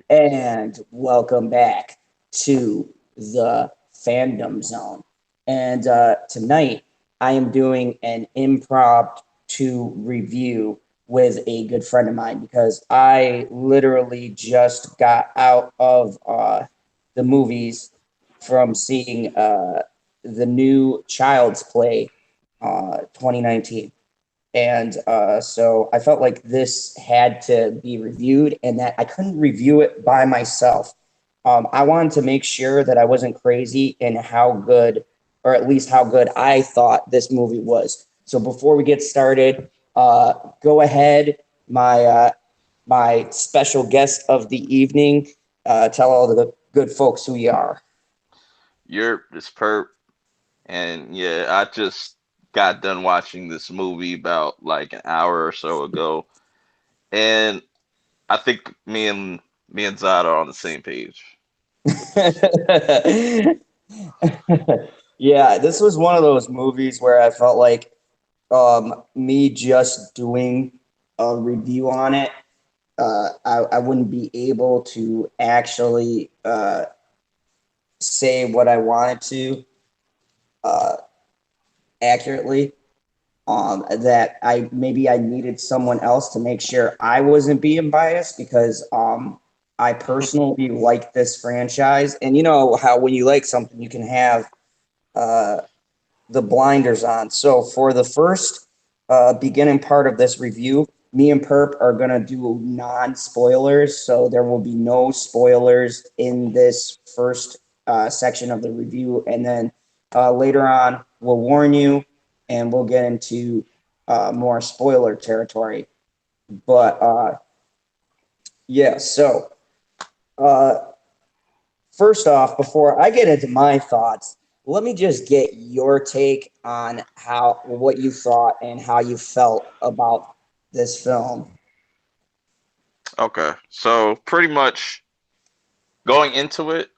And welcome back to the Fandom Zone. And tonight I am doing an impromptu review with a good friend of mine because I literally just got out of the movies from seeing the new Child's Play 2019. And so I felt like this had to be reviewed and that I couldn't review it by myself. I wanted to make sure that I wasn't crazy in how good, or at least how good I thought this movie was. So before we get started, go ahead, my special guest of the evening. Tell all the good folks who you are. You're this perp, and yeah, I just got done watching this movie about like an hour or so ago, and I think me and Zod are on the same page with this. Yeah, this was one of those movies where I felt like me just doing a review on it, I wouldn't be able to actually say what I wanted to uh, accurately. That I needed someone else to make sure I wasn't being biased because I personally like this franchise, and you know how when you like something, you can have uh, the blinders on. So for the first beginning part of this review, me and Perp are gonna do non-spoilers, so there will be no spoilers in this first section of the review, and then later on we'll warn you, and we'll get into more spoiler territory. But yeah, so uh, first off, before I get into my thoughts, let me just get your take on how what you thought and how you felt about this film. Okay, so pretty much going into it,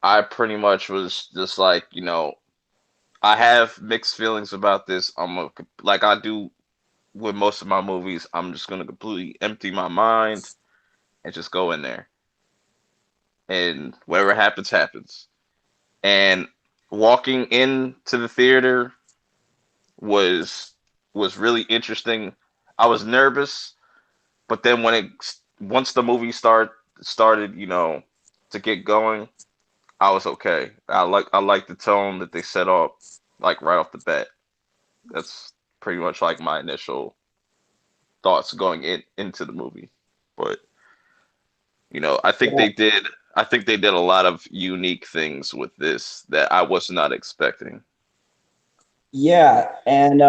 I pretty much was just like, I have mixed feelings about this. Like I do with most of my movies, I'm just gonna completely empty my mind and just go in there, and whatever happens, happens. And walking into the theater was was really interesting. I was nervous, but then once the movie started, to get going, I was okay. I like the tone that they set up like right off the bat. That's pretty much like my initial thoughts going into the movie. But Yeah, I think they did a lot of unique things with this that I was not expecting. yeah, and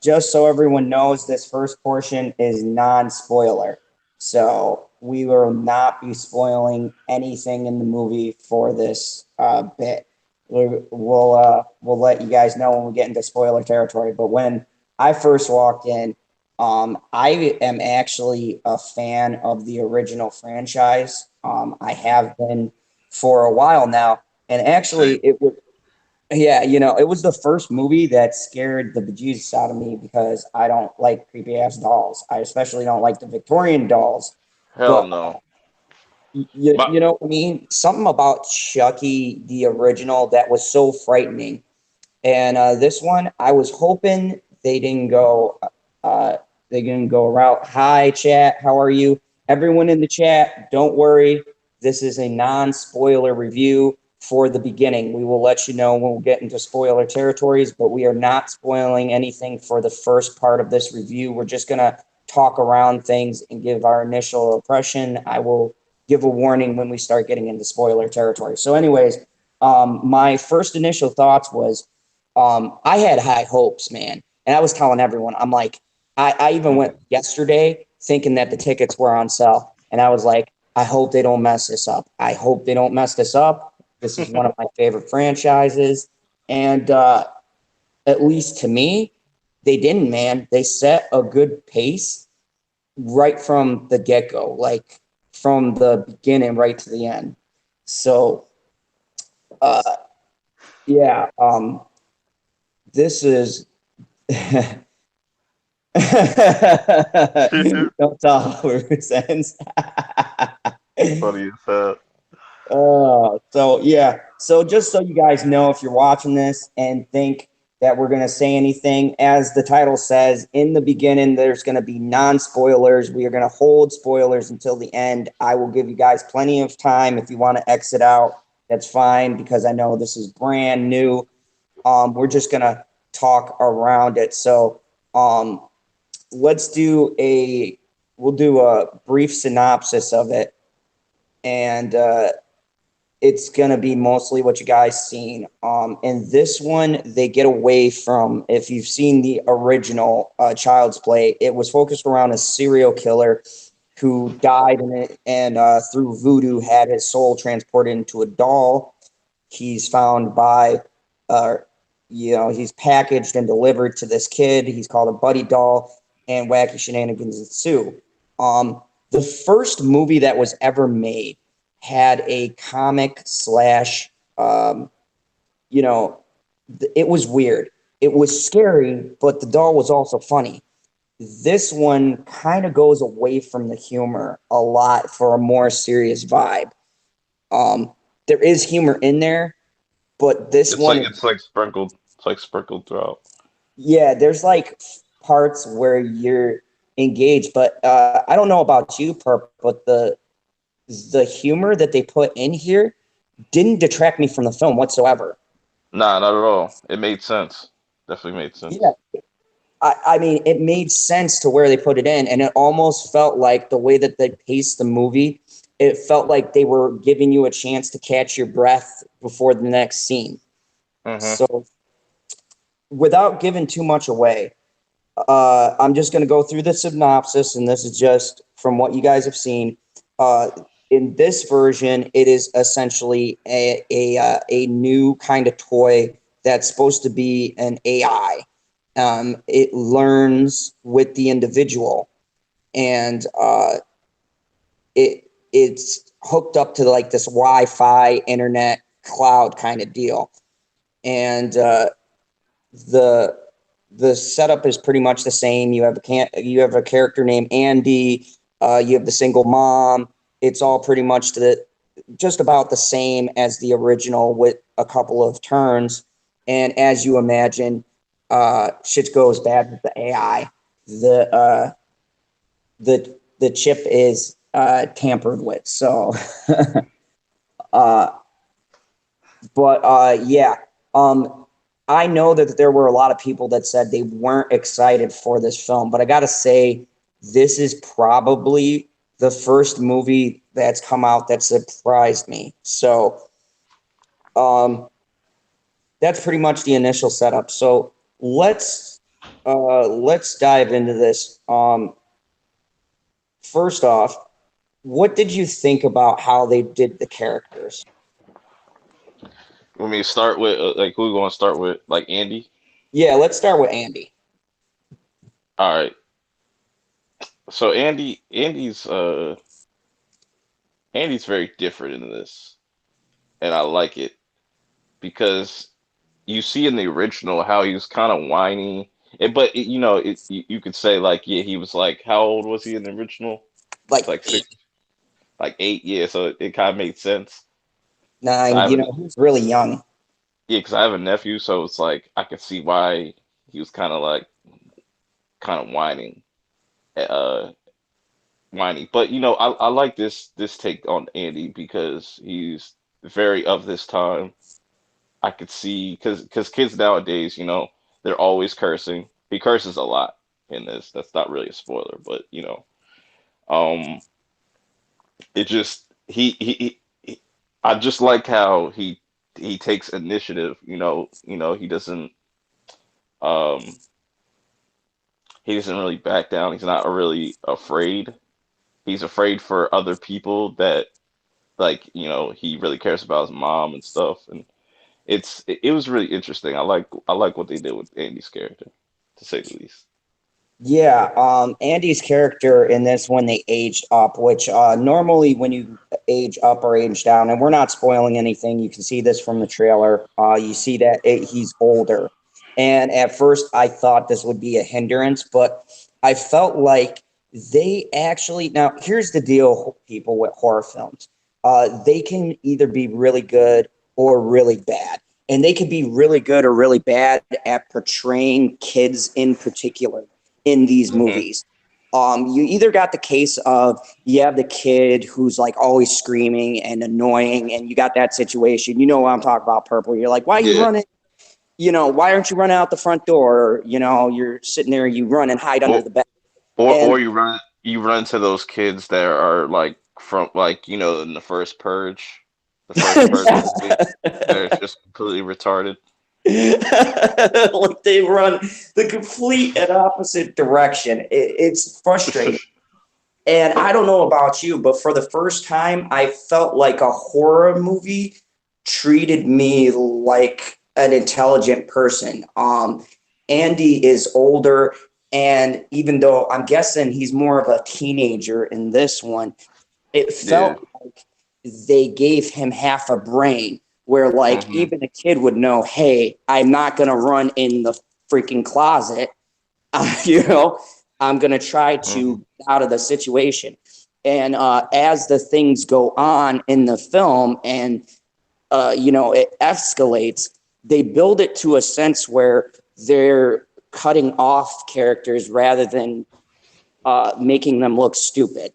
just so everyone knows, this first portion is non-spoiler, so we will not be spoiling anything in the movie for this bit. We'll let you guys know when we get into spoiler territory. But when I first walked in, I am actually a fan of the original franchise. I have been for a while now, and actually, Same. it was yeah, it was the first movie that scared the bejesus out of me because I don't like creepy ass dolls. I especially don't like the Victorian dolls. Hell But no. you, But you know what I mean? Something about Chucky, the original, that was so frightening. And this one, I was hoping uh, they didn't go around. Hi, chat. How are you? Everyone in the chat, don't worry. This is a non-spoiler review for the beginning. We will let you know when we get into spoiler territories, but we are not spoiling anything for the first part of this review. We're just gonna talk around things and give our initial impression. I will give a warning when we start getting into spoiler territory. So, anyways, my first initial thoughts was I had high hopes, man. And I was telling everyone, I'm like, I even went yesterday thinking that the tickets were on sale. And I was like, I hope they don't mess this up. I hope they don't mess this up. This is one of my favorite franchises. And at least to me, they didn't, man. They set a good pace right from the get go, like from the beginning right to the end. So, uh, yeah, this is Don't tell who sense. Funny as hell. So yeah. So just so you guys know, if you're watching this and think that we're gonna say anything, as the title says, in the beginning, there's gonna be non-spoilers. We are gonna hold spoilers until the end. I will give you guys plenty of time. If you want to exit out, that's fine because I know this is brand new. We're just gonna talk around it. So um, let's do a we'll do a brief synopsis of it, and it's gonna be mostly what you guys seen. In this one, they get away from, if you've seen the original Child's Play, it was focused around a serial killer who died in it, and through voodoo had his soul transported into a doll. He's found by, uh, he's packaged and delivered to this kid. He's called a buddy doll, and wacky shenanigans ensue. The first movie that was ever made had a comic slash, you know, it was weird. It was scary, but the doll was also funny. This one kind of goes away from the humor a lot for a more serious vibe. There is humor in there, but this It's one like is, it's like sprinkled. It's like sprinkled throughout. yeah, there's like parts where you're engaged, but I don't know about you, Perp, but the humor that they put in here didn't detract me from the film whatsoever. Nah, not at all. It made sense. Definitely made Yeah, sense. I mean, it made sense to where they put it in, and it almost felt like the way that they paced the movie, it felt like they were giving you a chance to catch your breath before the next scene. Mm-hmm. So, without giving too much away, I'm just going to go through the synopsis, and this is just from what you guys have seen. Uh, in this version, it is essentially a new kind of toy that's supposed to be an AI. It learns with the individual, and it's hooked up to like this Wi-Fi internet cloud kind of deal, and the the setup is pretty much the same. You have a character named Andy. You have the single mom. It's all pretty much just about the same as the original with a couple of turns. And as you imagine, shit goes bad with the AI. The chip is tampered with. So, uh, but yeah. I know that there were a lot of people that said they weren't excited for this film, but I got to say, this is probably the first movie that's come out that surprised me. So, um, that's pretty much the initial setup. So let's dive into this. First off, what did you think about how they did the characters? When we start with like who we gonna start with? Like Andy. Yeah, let's start with Andy. All right. So Andy's very different in this, and I like it because you see in the original how he was kind of whiny. But you could say like, yeah, he was like, how old was he in the original? Like It's like eight, six, like 8. Yeah, so it kind of made sense. I nine, have a he's really young. Yeah, because I have a nephew, so it's like I could see why he was kind of like kind of uh, whiny. But I like this take on Andy because he's very of this time. I could see because kids nowadays, they're always cursing. He curses a lot in this. That's not really a spoiler, but um, it just I just like how he takes initiative. Um he doesn't really back down. He's not really afraid. He's afraid for other people that like he really cares about his mom and stuff, and it was really interesting. I like what they did with Andy's character, to say the least. Yeah, Andy's character in this when they aged up, which normally when you age up or age down, and we're not spoiling anything, you can see this from the trailer. You see that he's older, and at first I thought this would be a hindrance, but I felt like they actually, now here's the deal, people, with horror films. They can either be really good or really bad. And they can be really good or really bad at portraying kids in particular in these Hmm. movies. You either got the case of you have the kid who's like always screaming and annoying, and you got that situation. You know what I'm talking about, Purple. You're like, why are you Yeah. running? Why aren't you running out the front door? You're sitting there, you run and hide under Or the bed. or And you run into those kids that are like from like in the first Purge movie. They're just completely retarded. like they run the complete and opposite direction. It's frustrating. And I don't know about you, but for the first time, I felt like a horror movie treated me like an intelligent person. Andy is older, and even though I'm guessing he's more of a teenager in this one, it Yeah. felt like they gave him half a brain where like Hmm. even a kid would know, hey, I'm not going to run in the freaking closet. you know I'm going to try to Hmm. get out of the situation. And as the things go on in the film, and it escalates, they build it to a sense where they're cutting off characters rather than making them look stupid.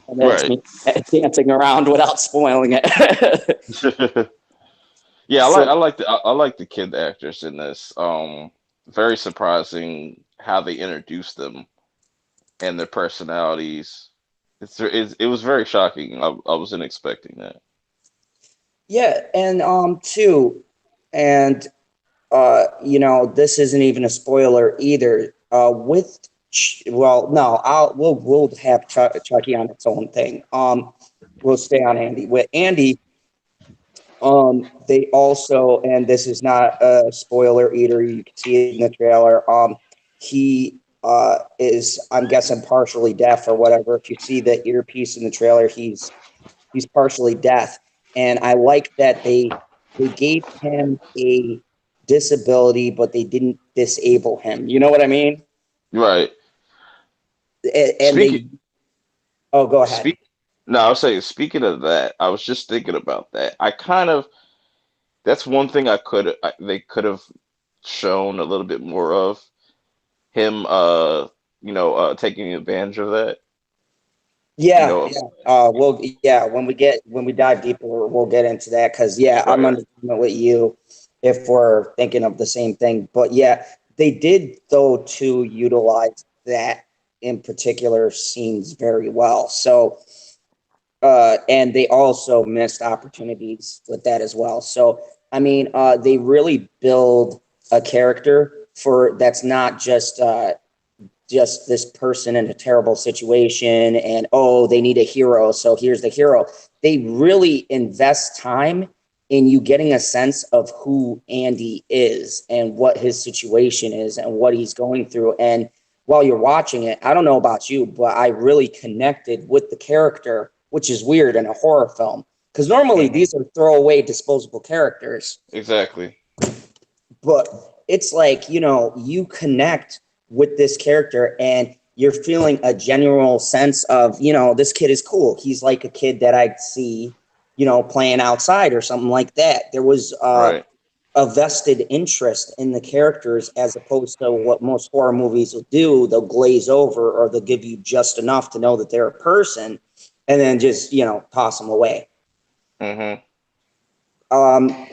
And that's Right. me dancing around without spoiling it. Yeah, so I like the kid actors in this. Very surprising how they introduced them and their personalities. It was very shocking. I wasn't expecting that. yeah, and too, and this isn't even a spoiler either. Well, no, we'll have Chucky on its own thing. We'll stay on Andy. With Andy, they also, and this is not a spoiler either. You can see it in the trailer. He is, I'm guessing, partially deaf or whatever. If you see the earpiece in the trailer, he's partially deaf, and I like that they gave him a disability, but they didn't disable him. You know what I mean? Right. And Speaking they oh, go ahead. speak. No, I was saying. Speaking of that, I was just thinking about that. That's one thing they could have shown a little bit more of him. Taking advantage of that. You Yeah, know. yeah. When we dive deeper, we'll get into that because I'm Right. under agreement with you if we're thinking of the same thing. But yeah, they did though to utilize that in particular scenes very well. So and they also missed opportunities with that as well. So I mean, they really build a character for that's not just this person in a terrible situation and oh, they need a hero, so here's the hero. They really invest time in you getting a sense of who Andy is and what his situation is and what he's going through. And while you're watching it, I don't know about you, but I really connected with the character, which is weird in a horror film because normally Hmm. these are throwaway disposable characters. Exactly. But it's like, you connect with this character and you're feeling a general sense of, this kid is cool. He's like a kid that I'd see, playing outside or something like that. There was Right. a vested interest in the characters as opposed to what most horror movies will do. They'll glaze over or they'll give you just enough to know that they're a person and then just, toss them away. Hmm. Um,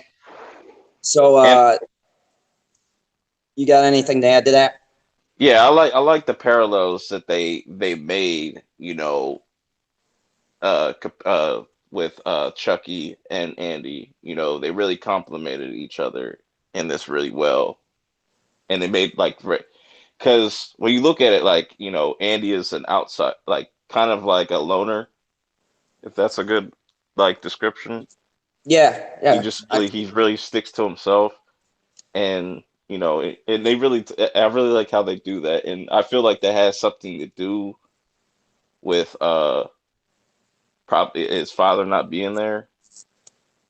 so, And you got anything to add to that? yeah, I like the parallels that they made. With Chucky and Andy. They really complemented each other in this really well, and they made like because when you look at it, like Andy is an outside, like kind of like a loner, if that's a good like description. Yeah, He yeah. just he really sticks to himself, and and I really like how they do that, and I feel like that has something to do with probably his father not being there,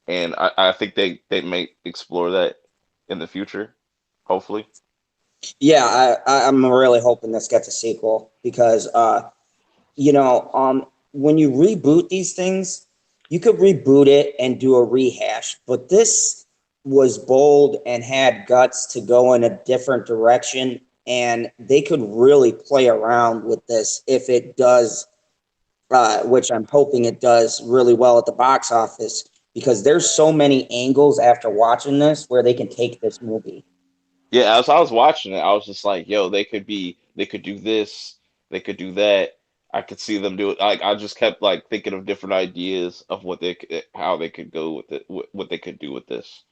and I think they may explore that in the future, hopefully. Yeah, I'm really hoping this gets a sequel because you know, when you reboot these things, you could reboot it and do a rehash, but this was bold and had guts to go in a different direction, and they could really play around with this if it does, which I'm hoping it does really well at the box office, because there's so many angles after watching this where they can take this movie. Yeah, as I was watching it, I was just like, yo, they could do this, they could do that. I could see them do it. Like I just kept like thinking of different ideas of how they could go with it, what they could do with this.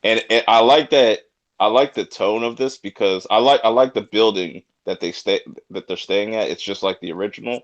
And I like that. I like the tone of this because I like the building that they're staying at. It's just like the original.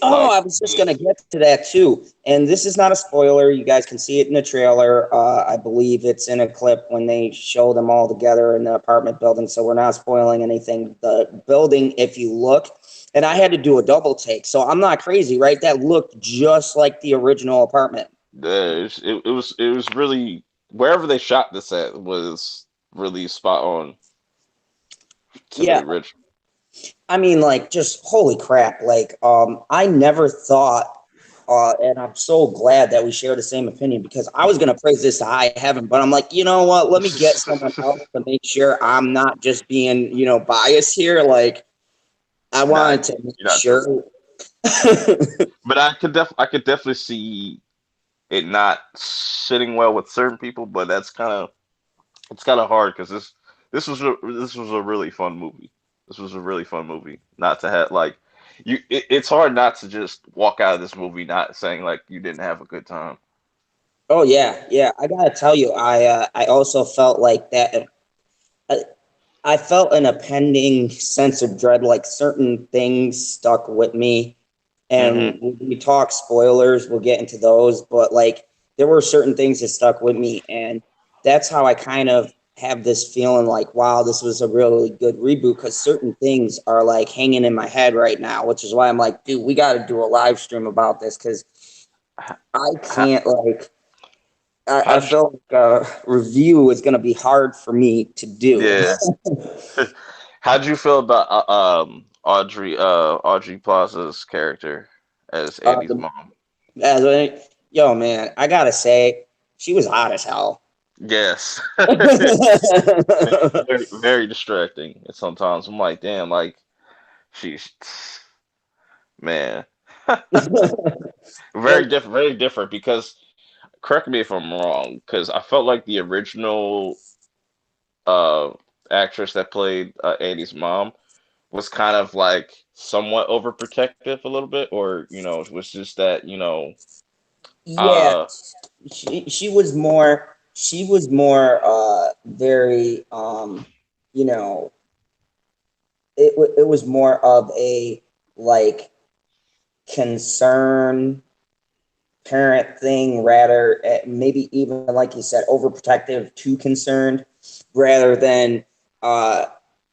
Oh, Like, I was just gonna get to that too. And this is not a spoiler. You guys can see it in the trailer. I believe it's in a clip when they show them all together in the apartment building. So we're not spoiling anything. The building, if you look, and I had to do a double take, so I'm not crazy, right? That looked just like the original apartment. it was really wherever they shot this at was really spot on to the Yeah, original. I mean, like, just holy crap! Like, I never thought. And I'm so glad that we share the same opinion because I was going to praise this to high heaven, but I'm like, you know what? Let me get someone else to make sure I'm not just being, biased here. Like, I Nah, wanted to make you're not sure. tripping. But I could definitely see it not sitting well with certain people, but it's kind of hard because this was a really fun movie. This was a really fun movie. Not to have like it's hard not to just walk out of this movie not saying like you didn't have a good time. Oh yeah, yeah. I gotta tell you, I also felt like that. I, I felt an impending sense of dread. Like certain things stuck with me, Hmm. and when we talk spoilers, we'll get into those. But like, there were certain things that stuck with me, and that's how I kind of have this feeling like, wow, this was a really good reboot because certain things are like hanging in my head right now, which is why I'm like, dude, we got to do a live stream about this because I How, can't like. I how'd you, feel like a review is going to be hard for me to do. yeah. How'd you feel about Audrey Plaza's character as Andy's the, mom? yo, man, I gotta say, she was hot as hell. Yes. Very distracting. And sometimes I'm like, damn, like she's man. Very different because correct me if I'm wrong, because I felt like the original uh actress that played Andy's mom was kind of like somewhat overprotective a little bit, or it was just that, Yeah, uh she was more very you know it was more of a like concern parent thing rather maybe even like you said overprotective too concerned rather than uh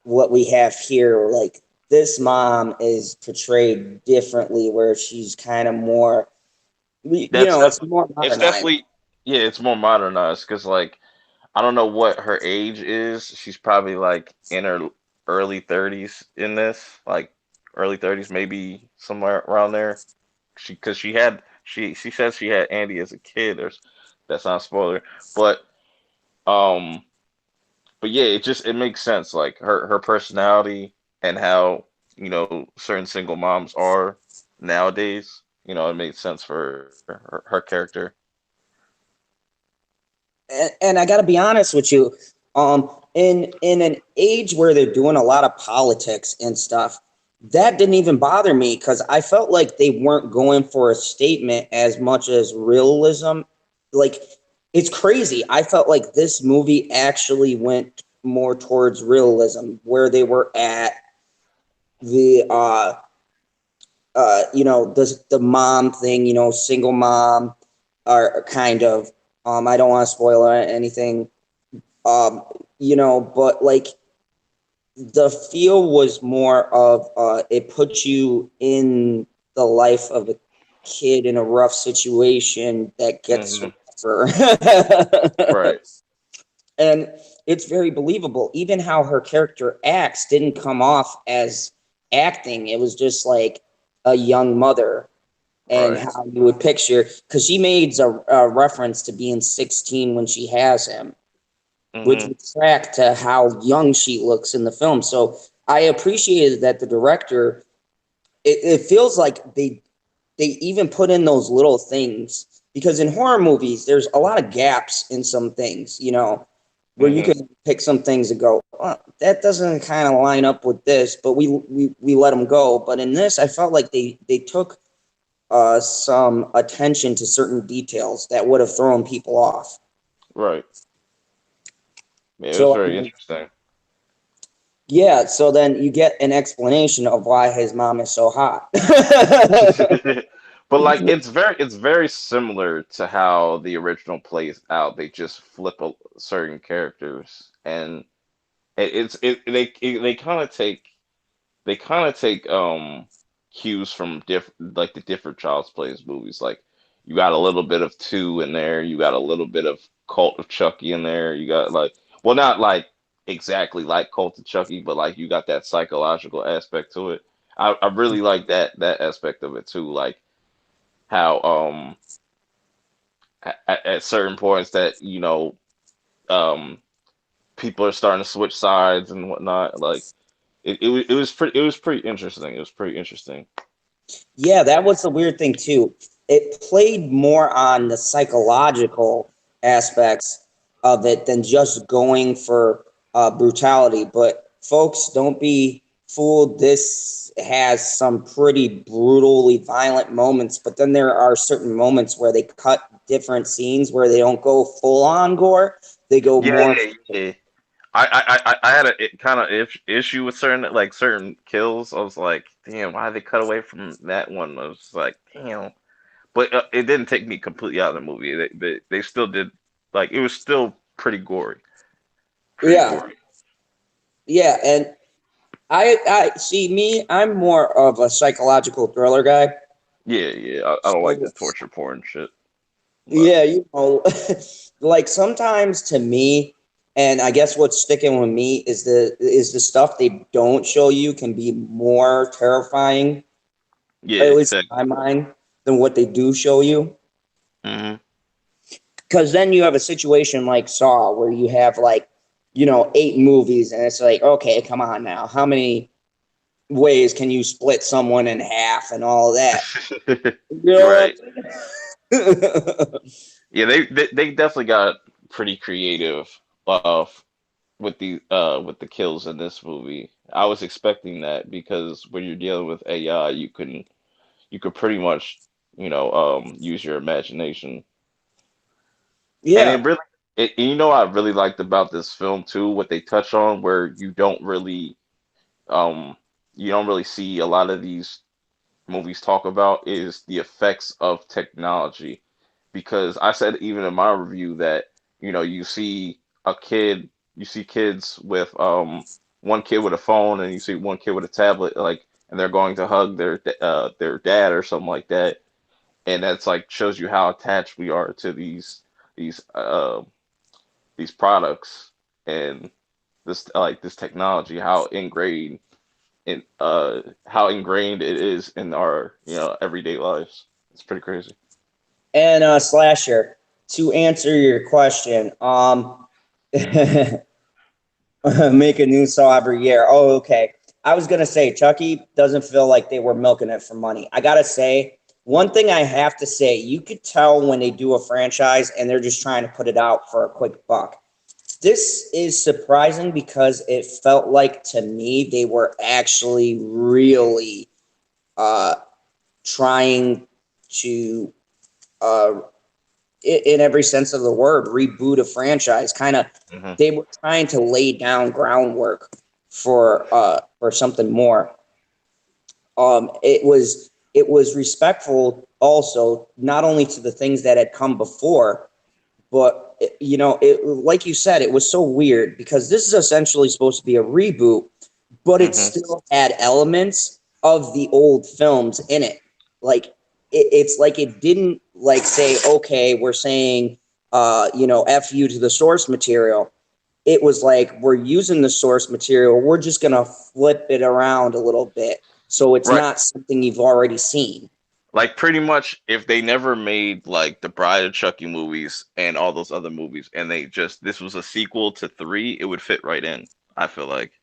what we have here like this mom is portrayed differently where she's kind of more that's it's definitely more it's modernized. definitely yeah, it's more modernized because like I don't know what her age is. She's probably like in her early 30s in this, like early 30s, maybe somewhere around there. Because she says she had Andy as a kid. That's not a spoiler, but um, but yeah, it makes sense. Like her personality and how certain single moms are nowadays. It made sense for her character. And I got to be honest with you, in an age where they're doing a lot of politics and stuff, that didn't even bother me because I felt like they weren't going for a statement as much as realism. Like it's crazy. I felt like this movie actually went more towards realism, where they were at the the mom thing, single mom, or kind of. I don't want to spoil anything um, but like the feel was more of it puts you in the life of a kid in a rough situation that gets Hmm. rougher. Right. And it's very believable. Even how her character acts didn't come off as acting. It was just like a young mother, and Right. how you would picture, because she made a reference to being 16 when she has him, which Hmm. would track to how young she looks in the film. So I appreciated that the director, it feels like they even put in those little things, because in horror movies there's a lot of gaps in some things, where you Hmm. can pick some things and go, oh, that doesn't kind of line up with this, but we let them go. But in this, I felt like they took some attention to certain details that would have thrown people off. Right. Yeah, it was So very interesting. yeah, so then you get an explanation of why his mom is so hot. But like it's very similar to how the original plays out. They just flip certain characters, and they kind of take cues from like the different Child's Plays movies. Like you got a little bit of Two in there, you got a little bit of Cult of Chucky in there, you got like, well, not like exactly like Cult of Chucky, but like you got that psychological aspect to it. I really like that aspect of it too, like how at certain points that um people are starting to switch sides and whatnot. Like it was pretty interesting. It was pretty interesting. Yeah, that was the weird thing too. It played more on the psychological aspects of it than just going for brutality. But folks, don't be fooled. This has some pretty brutally violent moments, but then there are certain moments where they cut different scenes where they don't go full on gore. They go Yeah, more. yeah. I had a kind of issue with certain kills. I was like, damn, why did they cut away from that one? I was like, damn. But it didn't take me completely out of the movie. They still did, like, it was still pretty gory, pretty Yeah, gory. yeah, and I see me. I'm more of a psychological thriller guy. Yeah, yeah. I don't like So the torture porn shit, but yeah, like sometimes to me, and I guess what's sticking with me is the stuff they don't show you can be more terrifying, yeah, at least in exactly. my mind, than what they do show you. Hmm. Because then you have a situation like Saw, where you have like, 8 movies, and it's like, okay, come on now, how many ways can you split someone in half and all of that? You know what Right. I'm saying? Yeah, they definitely got pretty creative with the kills in this movie. I was expecting that because when you're dealing with AI, you could pretty much use your imagination. And Yeah, I really liked about this film too, what they touch on where um you don't really see a lot of these movies talk about is the effects of technology. Because I said even in my review that, you see kids with one kid with a phone and you see one kid with a tablet, like, and they're going to hug their dad or something like that, and that's like shows you how attached we are to these uh these products and this technology, how ingrained it is in our everyday lives. It's pretty crazy. and Slasher, to answer your question, make a new saw every year. Oh, okay. I was gonna say Chucky doesn't feel like they were milking it for money. I gotta say, one thing I have to say, you could tell when they do a franchise and they're just trying to put it out for a quick buck. This is surprising because it felt like to me they were actually really uh, trying to uh, in every sense of the word, reboot a franchise. Kind of, Hmm. they were trying to lay down groundwork for something more. It was respectful also, not only to the things that had come before, but like you said, it was so weird because this is essentially supposed to be a reboot, but it Hmm. still had elements of the old films in it. Like it's like it didn't like say, okay, we're saying, f you to the source material. it was like, we're using the source material, we're just gonna flip it around a little bit so it's Right. not something you've already seen. Like pretty much if they never made like the Bride of Chucky movies and all those other movies and they just this was a sequel to 3, it would fit right in. I feel like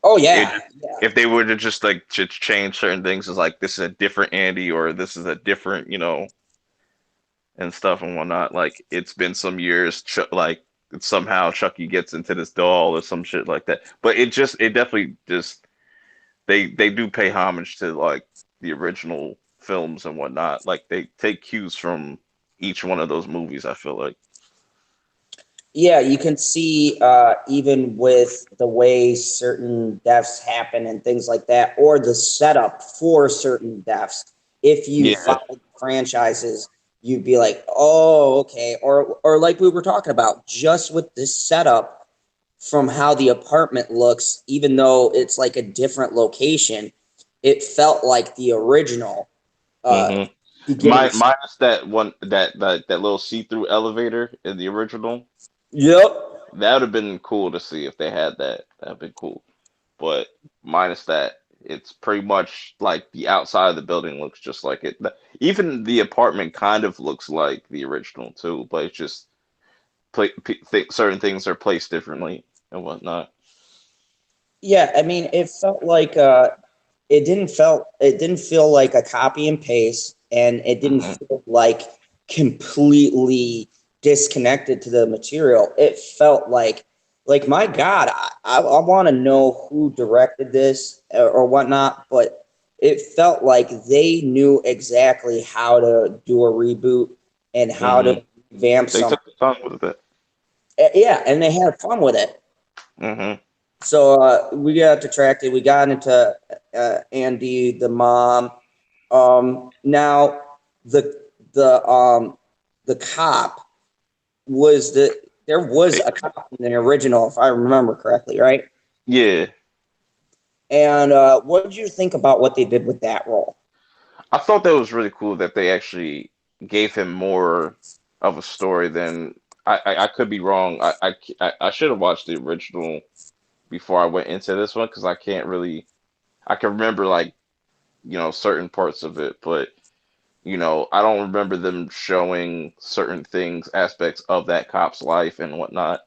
Oh it yeah, yeah. if they were to just like to change certain things as like this is a different Andy or this is a different, and stuff and whatnot. Like it's been some years, like somehow Chucky gets into this doll or some shit like that. But it definitely just they do pay homage to like the original films and whatnot. Like they take cues from each one of those movies. I feel like. Yeah, you can see even with the way certain deaths happen and things like that, or the setup for certain deaths. If you Yeah. follow franchises, you'd be like, "Oh, okay," or like we were talking about, just with this setup from how the apartment looks, even though it's like a different location, it felt like the original uh, hmm beginning. Minus that one that little see-through elevator in the original. Yep. That would have been cool to see if they had that. That'd been cool. But minus that, it's pretty much like the outside of the building looks just like it. Even the apartment kind of looks like the original too, but it's just certain things are placed differently and whatnot. Yeah, I mean, it felt like it didn't feel like a copy and paste, and it didn't hmm feel like completely disconnected to the material. It felt like my God, I want to know who directed this or whatnot, but it felt like they knew exactly how to do a reboot and how hmm to revamp They something. took the time with it. Yeah, and they had fun with it. hmm So we got detracted. We got into Andy, the mom. Now the the um the cop was there was a cop in the original, if I remember correctly, right? Yeah, And what did you think about what they did with that role? I thought that was really cool that they actually gave him more of a story than I could be wrong. I should have watched the original before I went into this one because I can't really I can remember like certain parts of it, but I don't remember them showing certain things, aspects of that cop's life and whatnot,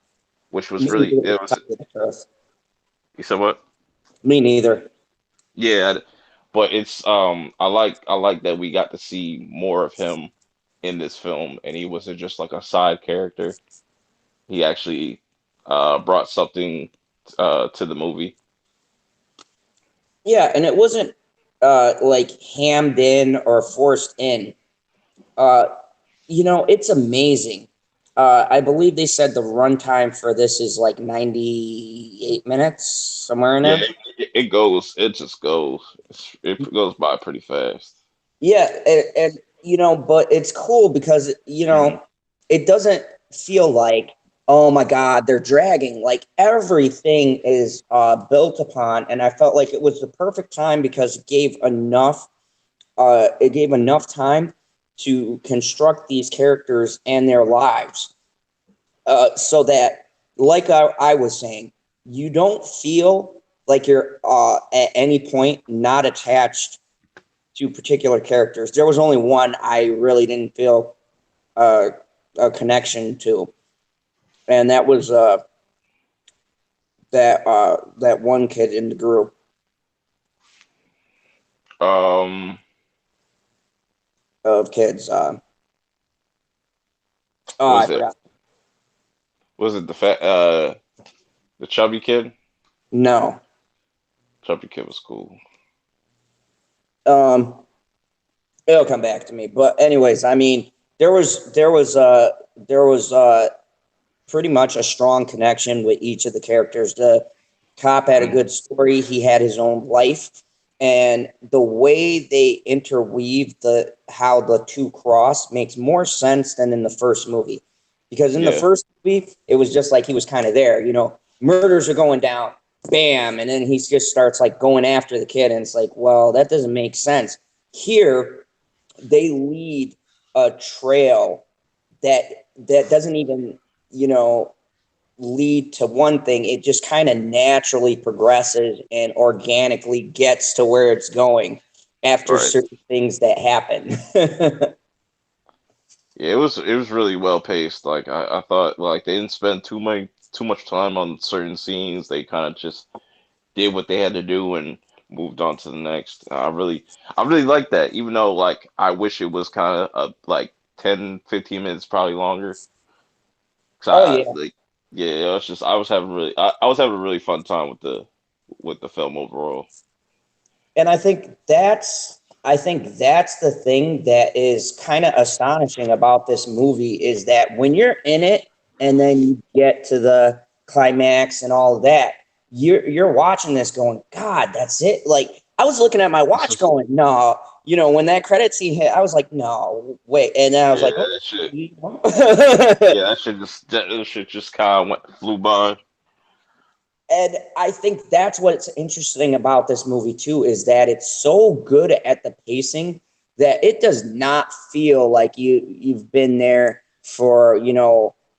which was Me really neither. it was. You said what? Me neither. Yeah, but it's I like that we got to see more of him in this film, and he wasn't just like a side character. He actually brought something to the movie. Yeah, and it wasn't like hammed in or forced in. Uh, it's amazing. I believe they said the runtime for this is like 98 minutes, somewhere in Yeah, there. it just goes, it goes by pretty fast. Yeah, and but it's cool because hmm it doesn't feel like, oh my God, they're dragging. Like everything is built upon, and I felt like it was the perfect time because it gave enough time to construct these characters and their lives, so that, like I was saying, you don't feel like you're at any point not attached to particular characters. There was only one I really didn't feel uh, a connection to, and that was that one kid in the group Um, of kids. Oh, I was it forgot. was it the chubby kid? No. Chubby kid was cool. Um, it'll come back to me. But anyways, I mean, there was pretty much a strong connection with each of the characters. The cop had a Mm, good story. He had his own life, and the way they interweave how the two cross makes more sense than in the first movie. Because in the yeah, first movie, it was just like he was kind of there. Murders are going down, bam, and then he just starts like going after the kid, and it's like, well, that doesn't make sense. Here, they lead a trail that doesn't even you know lead to one thing. It just kind of naturally progresses and organically gets to where it's going after Right. certain things that happen. Yeah, it was really well paced. Like I thought like they didn't spend too much time on certain scenes. They kind of just did what they had to do and moved on to the next. I really like that. Even though like I wish it was kind of like 10, 15 minutes probably longer. Cause Oh yeah. like yeah, it was just I was having a really fun time with the film overall. And I think that's the thing that is kind of astonishing about this movie is that when you're in it and then you get to the climax and all of that, you're watching this going, God, that's it. Like I was looking at my watch going, no, when that credit scene hit, I was like, no, wait, and then I was Yeah, like, oh. that shit. Yeah, that shit just kind of went flew by. And I think that's what's interesting about this movie too is that it's so good at the pacing that it does not feel like you've been there for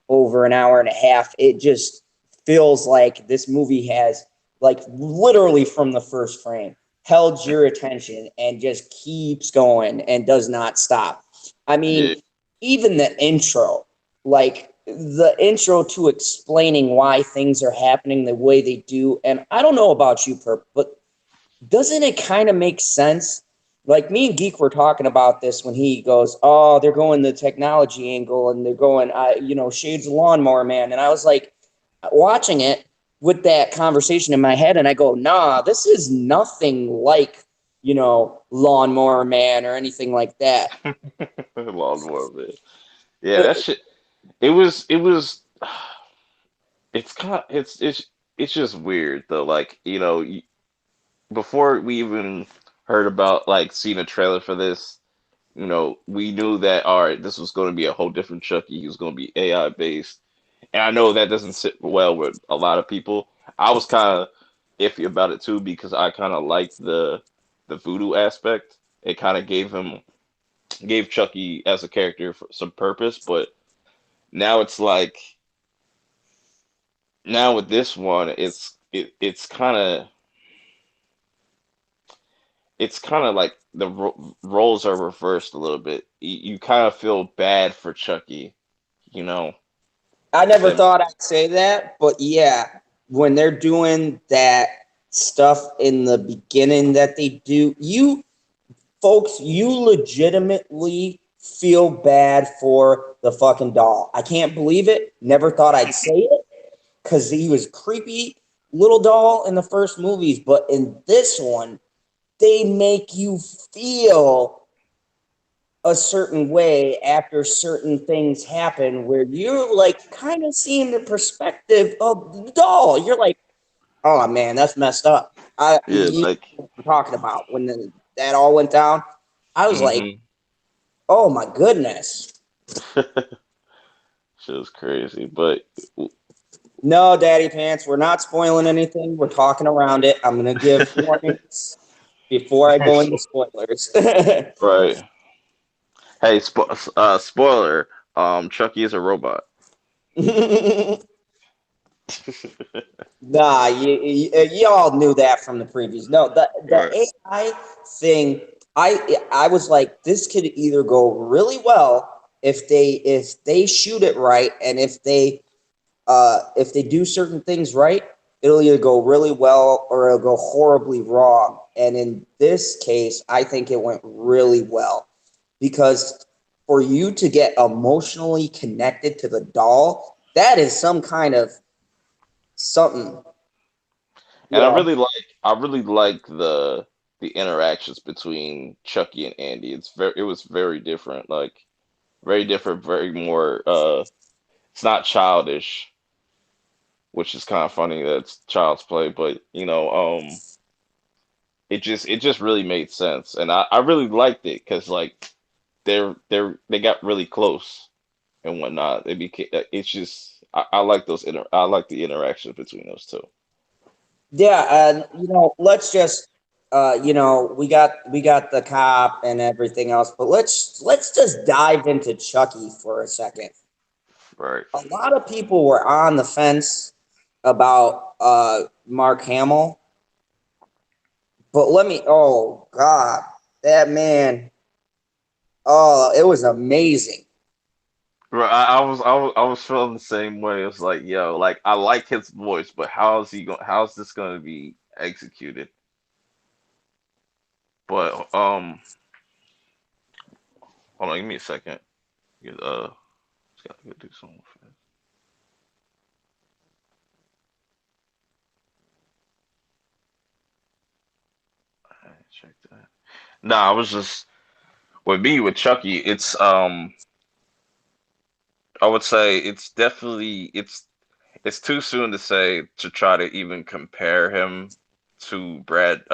over an hour and a half. It just feels like this movie has, like, literally from the first frame held your attention and just keeps going and does not stop. I Yeah, mean, even the intro, like the intro to explaining why things are happening the way they do. And I don't know about you, Perp, but doesn't it kind of make sense? Like me and Geek were talking about this when he goes, "Oh, they're going the technology angle, and they're going, Shades of Lawnmower Man." And I was like, watching it with that conversation in my head, and I go, "Nah, this is nothing like, Lawnmower Man or anything like that." a lot more of it. Yeah, that shit. It was. It's kind of it's just weird though. Like before we even heard about like seeing a trailer for this, we knew that all right, this was going to be a whole different Chucky. He was going to be AI based, and I know that doesn't sit well with a lot of people. I was kind of iffy about it too because I kind of liked the voodoo aspect. It kind of gave Chucky as a character some purpose, but now it's like now with this one, it's kind of like the roles are reversed a little bit. You kind of feel bad for Chucky, you know. I If never that, thought I'd say that, but yeah, when they're doing that stuff in the beginning that they do, you folks, you legitimately feel bad for the fucking doll. I can't believe it. Never thought I'd say it because he was creepy little doll in the first movies, but in this one, they make you feel a certain way after certain things happen where you're like kind of seeing the perspective of the doll. You're like, oh man, that's messed up. yeah, You know like, what I'm talking about when that all went down. I was like, mm-hmm. oh my goodness. Shit was crazy, but No, Daddy Pants, we're not spoiling anything. We're talking around it. I'm gonna give warnings before I go into spoilers. right. Hey, spoiler. Chucky is a robot. Nah, you all knew that from the previews. No, the Right. AI thing, I was like, this could either go really well if they shoot it right, and if they do certain things right, it'll either go really well or it'll go horribly wrong. And in this case, I think it went really well because for you to get emotionally connected to the doll, that is some kind of something, you And know. I really like the interactions between Chucky and Andy. It was very different. Like very different, very more it's not childish, which is kind of funny that it's child's play, but it just really made sense. And I really liked it because like they got really close and whatnot. It became it's just I like I like the interactions between those two. Yeah, and let's just we got the cop and everything else, but let's just dive into Chucky for a second. Right. A lot of people were on the fence about Mark Hamill, but oh God, that man, oh, it was amazing. Right. I was feeling the same way. It was like, yo, like I like his voice, but how's this gonna be executed? But hold on, give me a second. Just gotta go do something fast. I check that. Nah, I was just with me with Chucky, I would say it's definitely it's too soon to say to try to even compare him to Brad's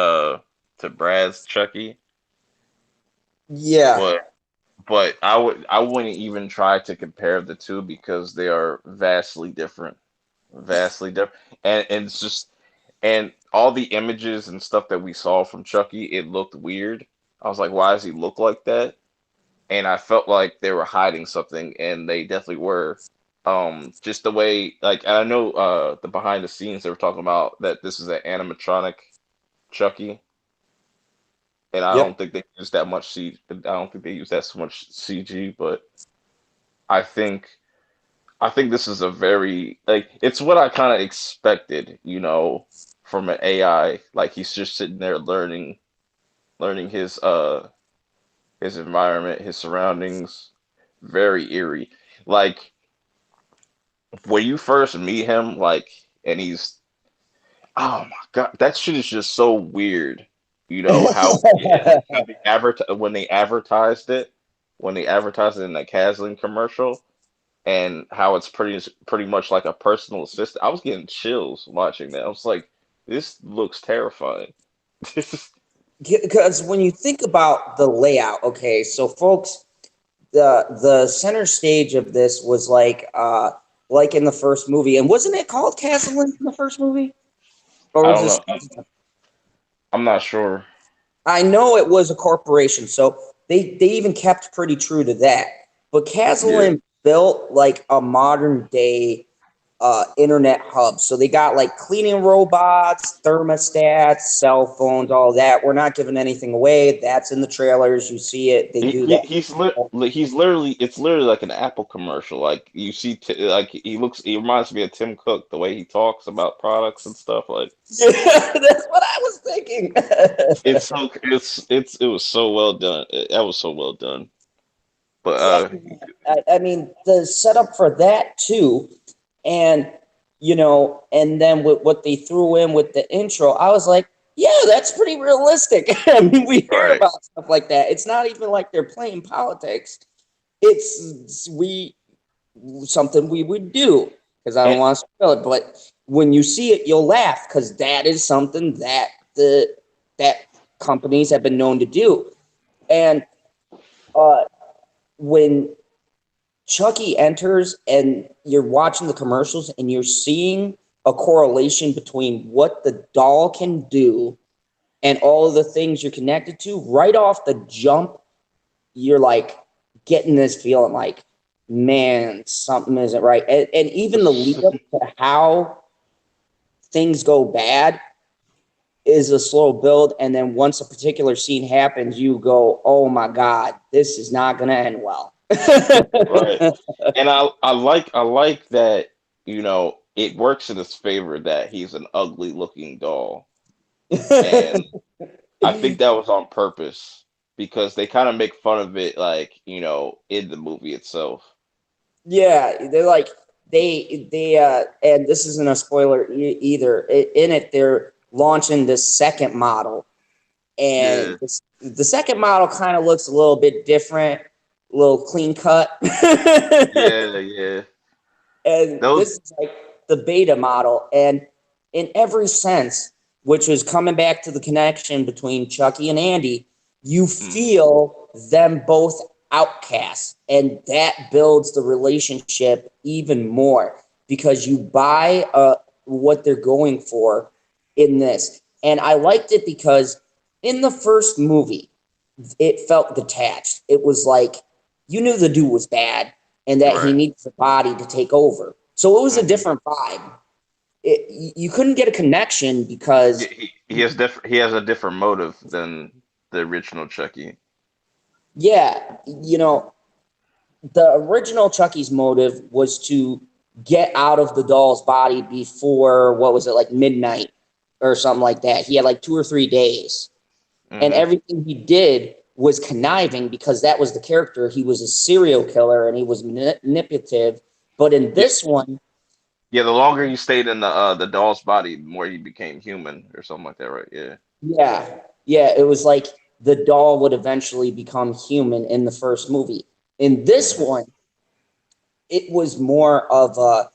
Chucky, Yeah, but I wouldn't even try to compare the two because they are vastly different, and it's just and all the images and stuff that we saw from Chucky, it looked weird. I was like, why does he look like that? And I felt like they were hiding something, and they definitely were. Just the way, like, I know the behind the scenes they were talking about that this is an animatronic Chucky, and I don't yep. think they use that much C. I don't think they use that so much CG, but I think I think this is a very like it's what I kind of expected, from an AI. Like he's just sitting there learning his environment, his surroundings. Very eerie. Like when you first meet him, like, and he's, oh my God, that shit is just so weird. How they when they advertised it in the Caslin commercial, and how it's pretty much like a personal assistant. I was getting chills watching that. I was like, this looks terrifying. This is Because when you think about the layout, okay, so folks, the center stage of this was like in the first movie, and wasn't it called Castle in the first movie, or I was don't this? know. I'm not sure. I know it was a corporation, so they even kept pretty true to that. But Yeah. Caslin built like a modern day internet hub. So they got like cleaning robots, thermostats, cell phones, all that. We're not giving anything away. That's in the trailers. You see it. They do that. He's literally it's literally like an Apple commercial. Like you see, like he reminds me of Tim Cook the way he talks about products and stuff. Like That's what I was thinking. it was so well done. That was so well done. But Yeah, I mean the setup for that too, and and then with what they threw in with the intro, I was like, yeah, that's pretty realistic. I mean, we hear right, about stuff like that. It's not even like they're playing politics. It's we something we would do because I don't and want to spoil it, but when you see it, you'll laugh because that is something that that companies have been known to do, and uh, when Chucky enters and you're watching the commercials and you're seeing a correlation between what the doll can do and all of the things you're connected to, right off the jump, you're like getting this feeling like, man, something isn't right. And even the lead up to how things go bad is a slow build. And then once a particular scene happens, you go, oh my God, this is not going to end well. right, and I like that it works in his favor that he's an ugly looking doll, and I think that was on purpose because they kind of make fun of it, like in the movie itself. Yeah, they're like and this isn't a spoiler either. In it, they're launching this second model, Yeah, and the second model kind of looks a little bit different, a little clean cut. yeah, yeah. And Those. this is like the beta model, and in every sense, which was coming back to the connection between Chucky and Andy, you Mm, feel them both outcasts, and that builds the relationship even more because you buy what they're going for in this. And I liked it because in the first movie, it felt detached. It was like you knew the dude was bad, and that he Right. needs the body to take over. So it was a Hmm. different vibe. You couldn't get a connection Yeah, because, he has different. He has a different motive than the original Chucky. yeah, the original Chucky's motive was to get out of the doll's body before, what was it, like midnight or something like that. He had like 2 or 3 days. And Hmm. everything he did was conniving because that was the character. He was a serial killer and he was manipulative. But in Yeah, this one, yeah. The longer he stayed in the doll's body, the more he became human, or something like that, right? Yeah. yeah, yeah, it was like the doll would eventually become human in the first movie. In this Hmm. one, it was more of a,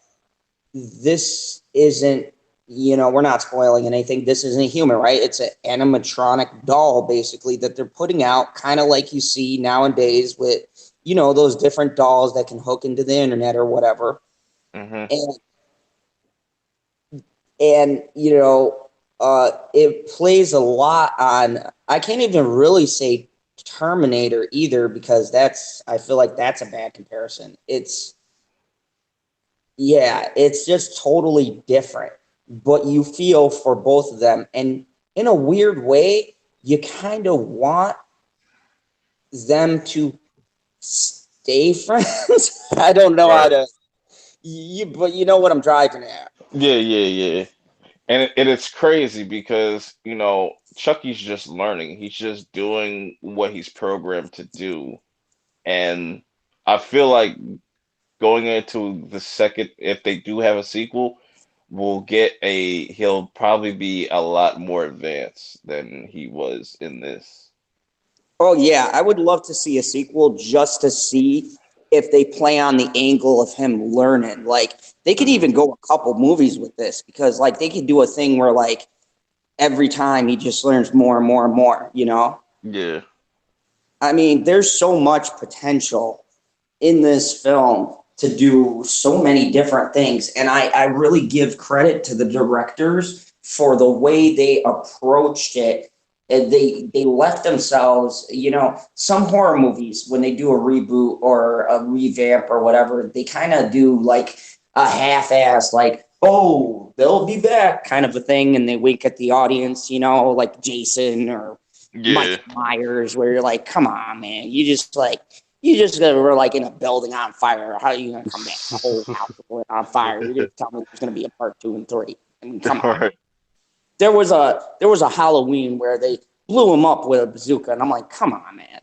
this isn't, we're not spoiling anything. This isn't a human, right? It's an animatronic doll, basically, that they're putting out, kind of like you see nowadays with, those different dolls that can hook into the internet or whatever. Hmm. And, it plays a lot on, I can't even really say Terminator either, because I feel like that's a bad comparison. Yeah, it's just totally different, but you feel for both of them. And in a weird way, you kind of want them to stay friends. I don't know how Right. to, but you know what I'm driving at. Yeah, yeah, yeah. And it's crazy because, Chucky's just learning. He's just doing what he's programmed to do. And I feel like going into the second, if they do have a sequel, he'll probably be a lot more advanced than he was in this. Oh yeah, I would love to see a sequel just to see if they play on the angle of him learning. Like they could Hmm. even go a couple movies with this, because like they could do a thing where like every time he just learns more and more and more. Yeah. I mean, there's so much potential in this film to do so many different things. And I really give credit to the directors for the way they approached it. And they left themselves, some horror movies, when they do a reboot or a revamp or whatever, they kind of do like a half-ass, like, oh, they'll be back kind of a thing. And they wink at the audience, like Jason or Yeah. Mike Myers, where you're like, come on, man, you just were like in a building on fire. How are you gonna come back? The whole house was on fire. You're gonna tell me there's gonna be a part 2 and 3? I mean, come on. Right. There was a Halloween where they blew him up with a bazooka, and I'm like, come on, man.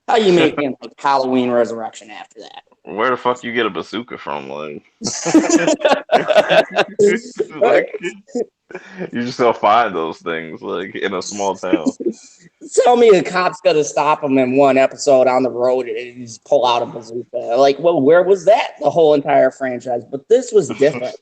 How you making like Halloween Resurrection after that? Where the fuck you get a bazooka from? Like, Right? like you just don't find those things like in a small town. Tell me a cop's gonna stop him in one episode on the road and just pull out a bazooka. Like, well, where was that the whole entire franchise? But this was different.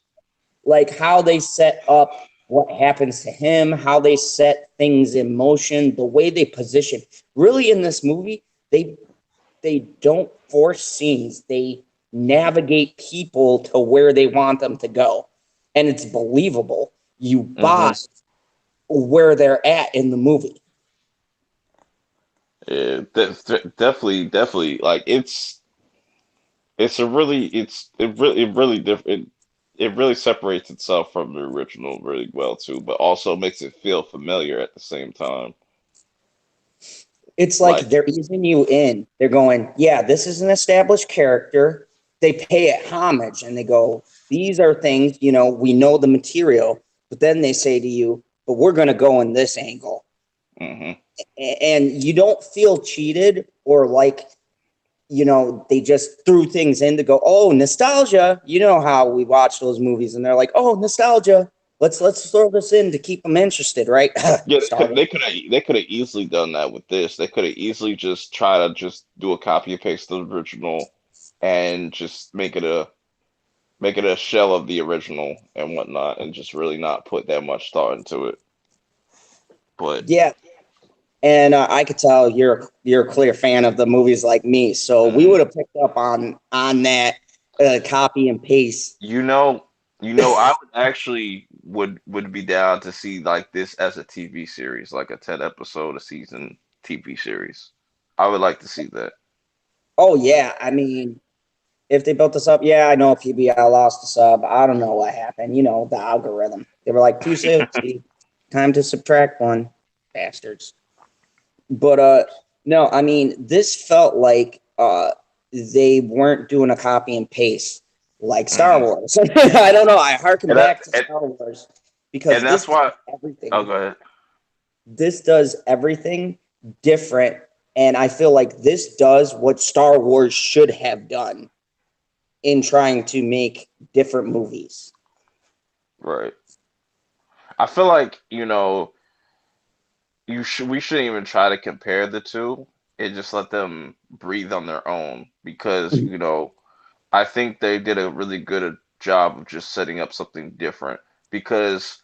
Like how they set up what happens to him, how they set things in motion, the way they position. Really, in this movie, they don't force scenes. They navigate people to where they want them to go, and it's believable. You buy Hmm. where they're at in the movie. Yeah, definitely, definitely. Like it's a really, it really different. It really separates itself from the original really well too, but also makes it feel familiar at the same time. It's like Like, they're easing you in. They're going, yeah, this is an established character. They pay it homage and they go, these are things, we know the material, but then they say to you, but we're going to go in this angle. hmm. And you don't feel cheated or like, they just threw things in to go, oh, nostalgia. You know how we watch those movies and they're like, oh, nostalgia. Let's throw this in to keep them interested, right? Yeah, Star Wars. they could have easily done that with this. They could have easily just try to just do a copy and paste of the original and just make it a shell of the original and whatnot, and just really not put that much thought into it. But Yeah, and I could tell you're a clear fan of the movies like me, so we mhm. would have picked up on that copy and paste. you know, I would actually would be down to see like this as a TV series, like a 10 episode a season TV series. I would like to see that. Oh yeah, I mean, if they built this up, yeah, I know PBL lost the sub. I don't know what happened. You know, the algorithm. They were like 260, time to subtract one, bastards. But no, I mean, this felt like they weren't doing a copy and paste like Star Hmm. Wars. I don't know. I harken And that, back to Star Wars because and that's this why. does Oh, everything. go ahead. This does everything different, and I feel like this does what Star Wars should have done in trying to make different movies. Right. I feel like we shouldn't even try to compare the two and just let them breathe on their own because I think they did a really good job of just setting up something different because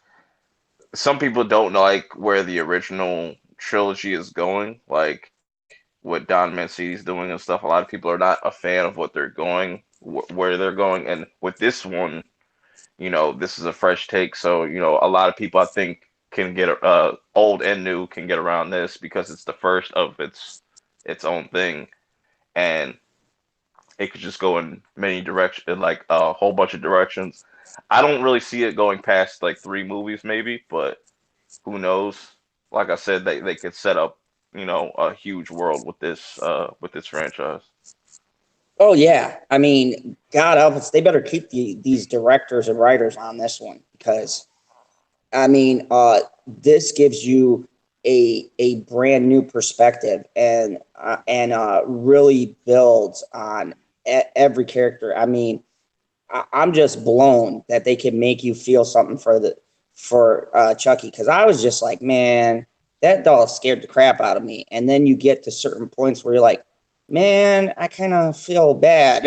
some people don't know like where the original trilogy is going, like what Don Mancini's doing and stuff. A lot of people are not a fan of what they're going, where they're going, and with this one, this is a fresh take. So, a lot of people I think can get old and new can get around this because it's the first of its own thing, and it could just go in many directions, like a whole bunch of directions. I don't really see it going past like three movies, maybe, but who knows? Like I said, they could set up, a huge world with this franchise. Oh yeah, I mean, God help us, they better keep these directors and writers on this one because I mean, this gives you a brand new perspective and really builds on every character. I mean, I'm just blown that they can make you feel something for Chucky because I was just like, man, that doll scared the crap out of me. And then you get to certain points where you're like, man, I kind of feel bad.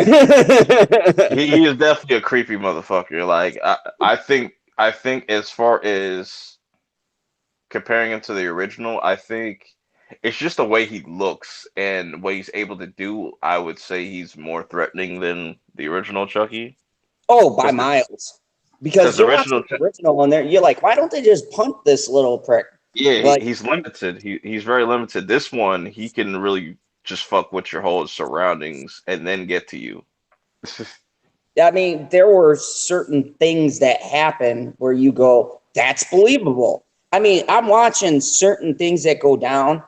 He is definitely a creepy motherfucker. Like I think as far as comparing him to the original, I think it's just the way he looks and what he's able to do. I would say he's more threatening than the original Chucky. Oh, by Because miles. Because because the you're watching original, the original and there, you're like, why don't they just punt this little prick? yeah, Like, he's limited. He's very limited. This one, he can really just fuck with your whole surroundings and then get to you. I mean, there were certain things that happen where you go, that's believable. I mean, I'm watching certain things that go down,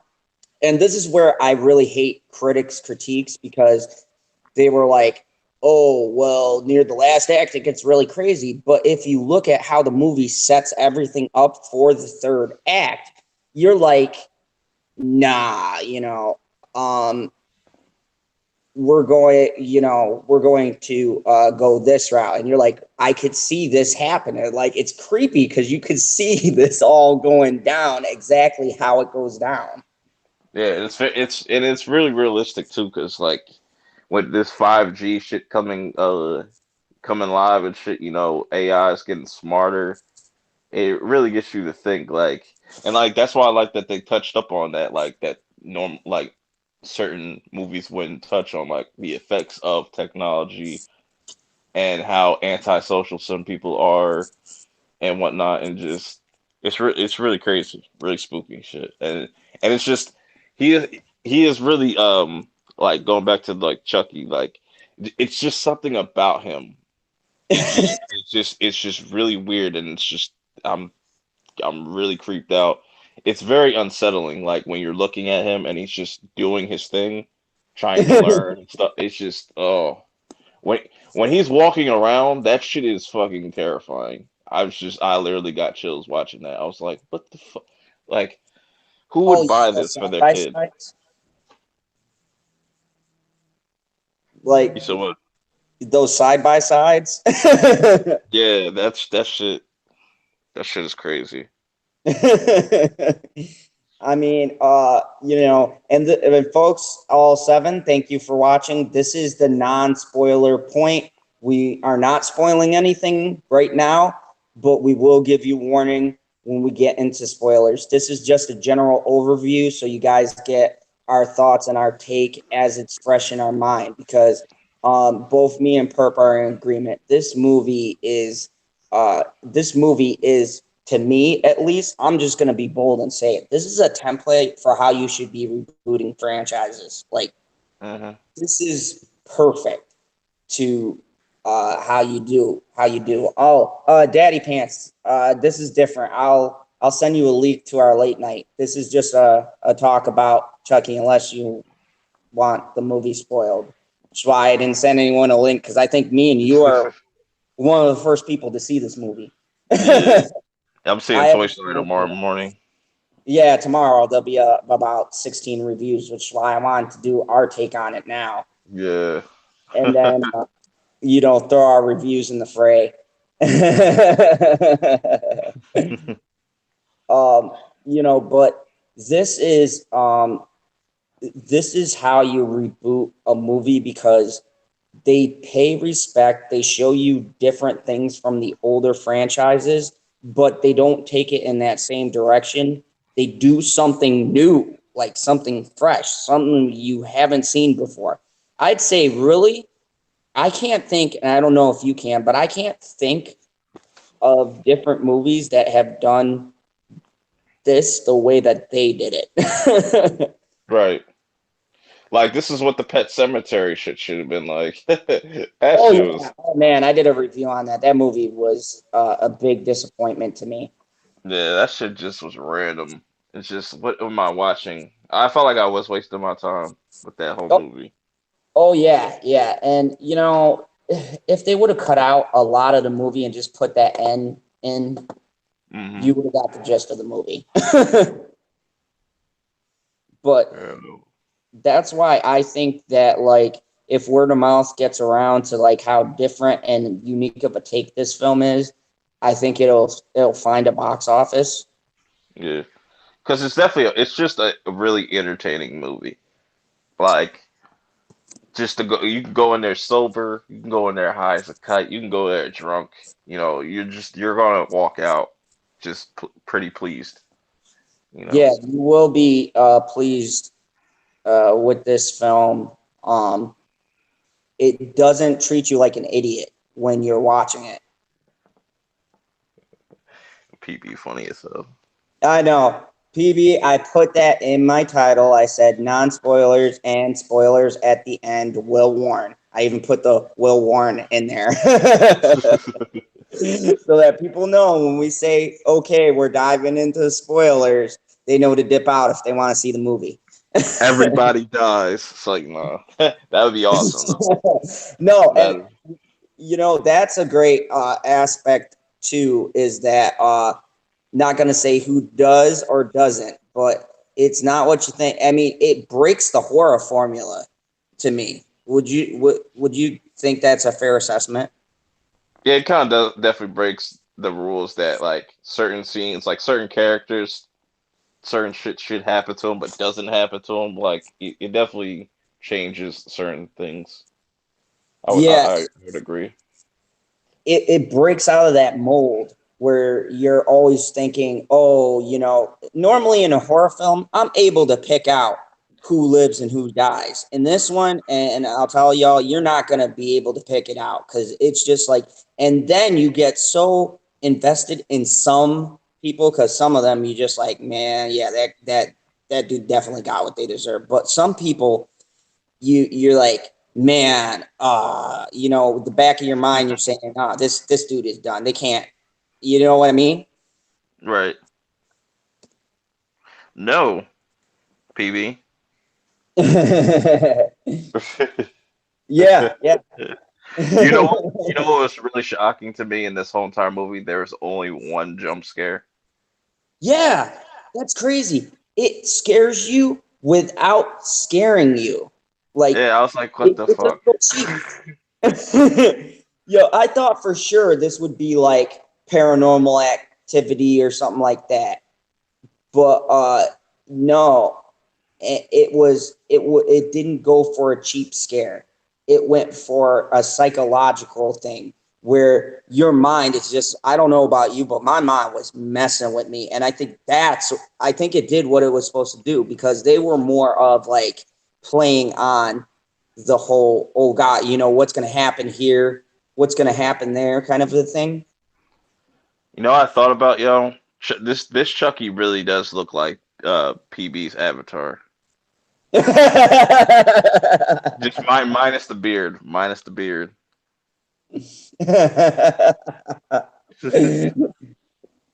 and this is where I really hate critics' critiques because they were like, oh, well, near the last act, it gets really crazy. But if you look at how the movie sets everything up for the third act, you're like, nah, um, we're going to go this route. And you're like, I could see this happening. Like, it's creepy because you could see this all going down exactly how it goes down. Yeah, it's really realistic too, because like with this 5G shit coming live and shit, AI is getting smarter. It really gets you to think and like that's why I like that they touched up on that, like that norm like certain movies wouldn't touch on like the effects of technology and how antisocial some people are and whatnot, and just it's really crazy, really spooky shit, and it's just he is really like going back to like Chucky, like it's just something about him. It's just really weird, and it's just I'm I'm really creeped out. It's very unsettling, like when you're looking at him and he's just doing his thing, trying to learn and stuff. It's just when when he's walking around, that shit is fucking terrifying. I literally got chills watching that. I was like, what the fuck? Like, who Oh, would yeah, buy the this for side their by kid? sides. You Like said what? those side by sides. Yeah, that shit. That shit is crazy. I mean, and folks, all seven, thank you for watching. This is the non-spoiler point. We are not spoiling anything right now, but we will give you warning when we get into spoilers. This is just a general overview so you guys get our thoughts and our take as it's fresh in our mind because both me and Perp are in agreement. This movie is to me at least, I'm just gonna be bold and say it. This is a template for how you should be rebooting franchises. Like Hmm. this is perfect. to how you do. Oh, Daddy Pants. This is different. I'll send you a link to our late night. This is just a talk about Chucky, unless you want the movie spoiled. That's why I didn't send anyone a link, because I think me and you are one of the first people to see this movie. Yeah, I'm I seeing Toy haven't Story seen it tomorrow yet. morning. Yeah, tomorrow there'll be about 16 reviews, which is why I wanted to do our take on it now, Yeah. and then throw our reviews in the fray. um, but this is um, this is how you reboot a movie, because they pay respect. They show you different things from the older franchises, but they don't take it in that same direction. They do something new, like something fresh, something you haven't seen before. I'd say, really, I can't think, and I don't know if you can, but I can't think of different movies that have done this the way that they did it. Right. Like this is what the Pet Cemetery should have been like. That Oh shit yeah, was oh man, I did a review on that. That movie was a big disappointment to me. yeah, that shit just was random. It's just what am I watching? I felt like I was wasting my time with that whole Oh, movie. oh yeah, yeah, and if they would have cut out a lot of the movie and just put that end in, Hmm. you would have got the gist of the movie. But Yeah. that's why I think that, like, if word of mouth gets around to like how different and unique of a take this film is, I think it'll find a box office. Yeah. Because it's just a really entertaining movie. Like just to go, you can go in there sober, you can go in there high as a kite, you can go there drunk. You're gonna walk out just pretty pleased. You know. Yeah, you will be pleased with this film. Um, it doesn't treat you like an idiot when you're watching it. PB funny as hell. I know. PB, I put that in my title. I said non spoilers and spoilers at the end will warn. I even put the will warn in there. So that people know when we say, okay, we're diving into spoilers, they know to dip out if they want to see the movie. Everybody dies. It's like, nah. That would be awesome though. No, and That that's a great aspect too, is that not going to say who does or doesn't, but it's not what you think. I mean, it breaks the horror formula to me. Would you think that's a fair assessment? yeah, it kind of definitely breaks the rules that like certain scenes, like certain characters, certain shit should happen to them, but doesn't happen to them. Like it definitely changes certain things. Yeah, I would agree. it breaks out of that mold where you're always thinking, oh, normally in a horror film, I'm able to pick out who lives and who dies. In this one, and I'll tell y'all, you're not going to be able to pick it out, because it's just like, and then you get so invested in some people, because some of them you just like, man, yeah, that dude definitely got what they deserve. But some people, you're like, man, the back of your mind, you're saying, this dude is done. They can't, you know what I mean? Right. No, PB. Yeah, yeah. You know what was really shocking to me in this whole entire movie? There was only one jump scare. Yeah, that's crazy. It scares you without scaring you. Like, Yeah, I was like, what the it's a fuck? little cheap. Yo, I thought for sure this would be like Paranormal Activity or something like that. But no, it didn't go for a cheap scare. It went for a psychological thing where your mind is just, I don't know about you, but my mind was messing with me. And I think it did what it was supposed to do, because they were more of like playing on the whole, oh God, what's going to happen here? What's going to happen there kind of a thing. You know, what I thought about this Chucky really does look like PB's avatar. Just minus the beard, minus the beard.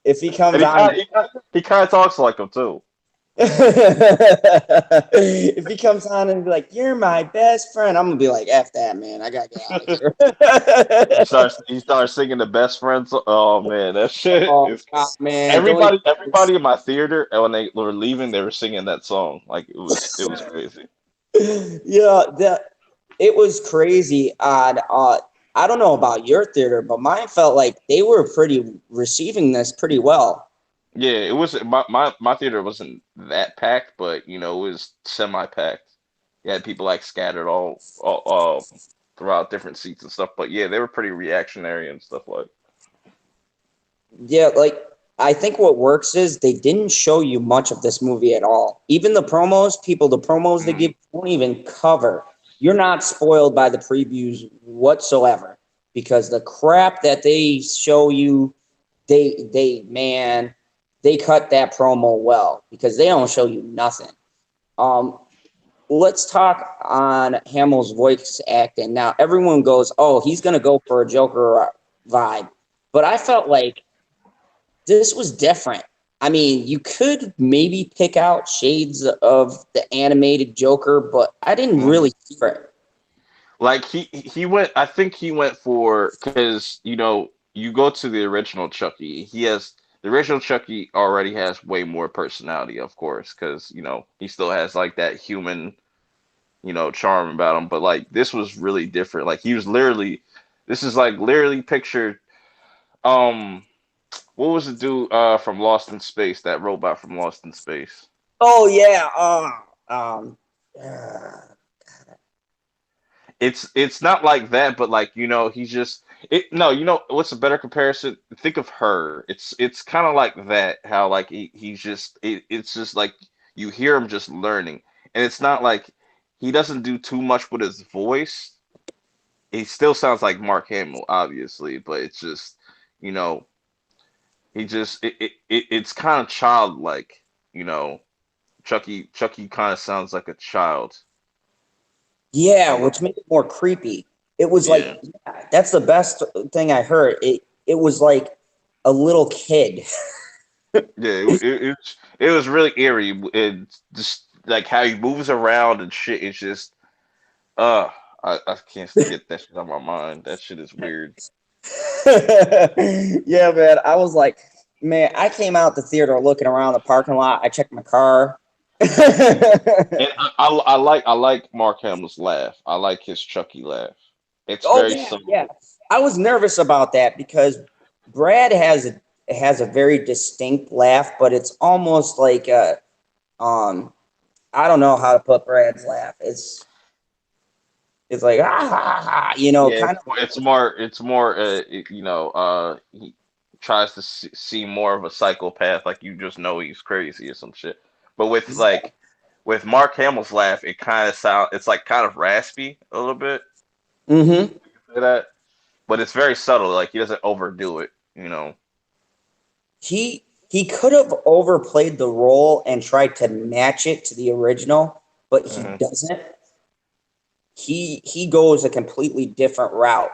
If he comes And on and he kind of talks like him too. if he comes on and be like, "You're my best friend," I'm gonna be like, "F that, man! I gotta get out of here." He starts singing the best friends. Oh man, that shit Oh is God, man! Don't everybody in my theater, and when they were leaving, they were singing that song. Like it was crazy. yeah, it was crazy on I don't know about your theater, but mine felt like they were pretty receiving this pretty well. Yeah, it was my theater wasn't that packed, but you know it was semi packed. You had people like scattered all throughout different seats and stuff. But yeah, they were pretty reactionary and stuff like. Yeah, like I think what works is they didn't show you much of this movie at all. Even the promos, the promos they give Mm. don't even cover. You're not spoiled by the previews whatsoever because the crap that they show you, man, they cut that promo well because they don't show you nothing. Um, let's talk on Hamill's voice acting. Now everyone goes, "Oh, he's gonna go for a Joker vibe," but I felt like this was different. I mean, you could maybe pick out shades of the animated Joker, but I didn't Mhm. really hear it. Like he went. I think he went for because you know you go to the original Chucky. He has the original Chucky already has way more personality, of course, because you know he still has like that human charm about him. But like this was really different. Like he was literally, this is like literally pictured. Um, what was the dude from Lost in Space? That robot from Lost in Space. Oh yeah, uh, It's not like that, but like he's just it. No, you know what's a better comparison? Think of her. It's kind of like that. How like he's just it's just like you hear him just learning, and it's not like he doesn't do too much with his voice. He still sounds like Mark Hamill, obviously, but it's just you know he just it's kind of childlike. You know, Chucky kind of sounds like a child. yeah, Um, which made it more creepy. It was like yeah. yeah, that's the best thing I heard. It was like a little kid. Yeah, it was really eerie. It just like how he moves around and shit. It's just uh, I can't get that shit out of my mind. That shit is weird. Yeah, man. I was like, man, I came out the theater looking around the parking lot. I checked my car. And I like Mark Hamill's laugh. I like his Chucky laugh. It's Oh very yeah, yeah. subtle. I was nervous about that because Brad has a very distinct laugh, but it's almost like a I don't know how to put Brad's laugh. It's like Yeah, kind of. it's more he tries to see more of a psychopath. Like you just know he's crazy or some shit. But with Mark Hamill's laugh, it kind of it's like kind of raspy a little bit. Mm-hmm. Say that, but it's very subtle. Like he doesn't overdo it. He could have overplayed the role and tried to match it to the original, but he Hmm. doesn't. He goes a completely different route.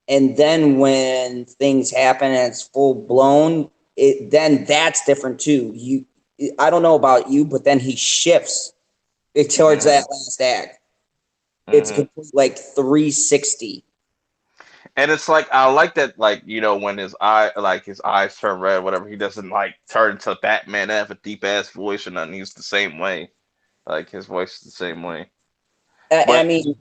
And then when things happen and it's full blown, then that's different too. I don't know about you, but then he shifts it towards Hmm. that last act. It's a Hmm. complete like 360. And it's like I like that, like when his eyes turn red, whatever. He doesn't like turn to Batman, have a deep ass voice or nothing. He's the same way. Like his voice is the same way. I But mean,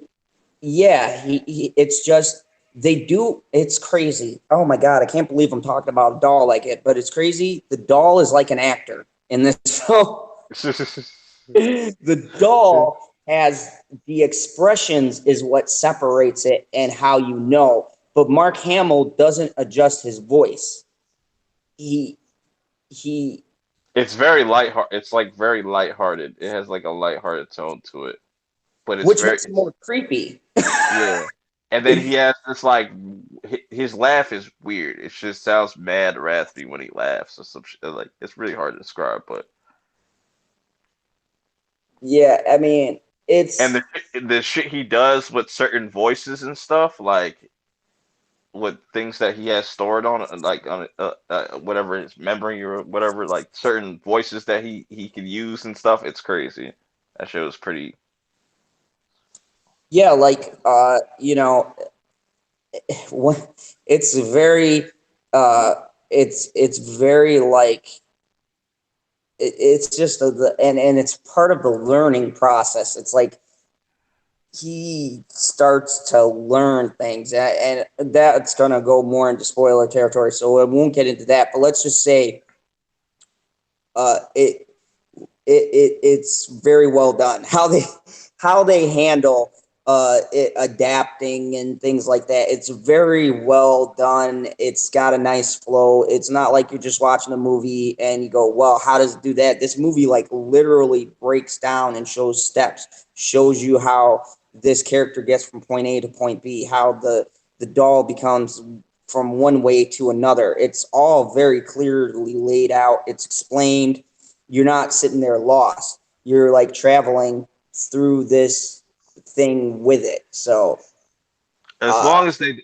yeah, it's just they do. It's crazy. Oh my god, I can't believe I'm talking about a doll like it, but it's crazy. The doll is like an actor in this film. The doll has the expressions is what separates it and how you know. But Mark Hamill doesn't adjust his voice. He he it's very lighthearted. It's like very lighthearted. It has like a lighthearted tone to it. But which makes it more creepy. yeah. And then he has this like his laugh is weird. It just sounds mad raspy when he laughs or some shit. Like it's really hard to describe, but Yeah, I mean and it's the shit he does with certain voices and stuff, like with things that he has stored on like on whatever his memory or whatever, like certain voices that he can use and stuff. It's crazy. That show is pretty. Yeah, like it's very uh it's very like it's just and it's part of the learning process. It's like he starts to learn things, and that's gonna go more into spoiler territory, so I won't get into that. But let's just say uh it it's very well done how they handle it adapting and things like that. It's very well done. It's got a nice flow. It's not like you're just watching a movie and you go, well, how does it do that? This movie like literally breaks down and shows steps, shows you how this character gets from point A to point B, how the doll becomes from one way to another. It's all very clearly laid out. It's explained. You're not sitting there lost. You're like traveling through this thing with it. So, uh,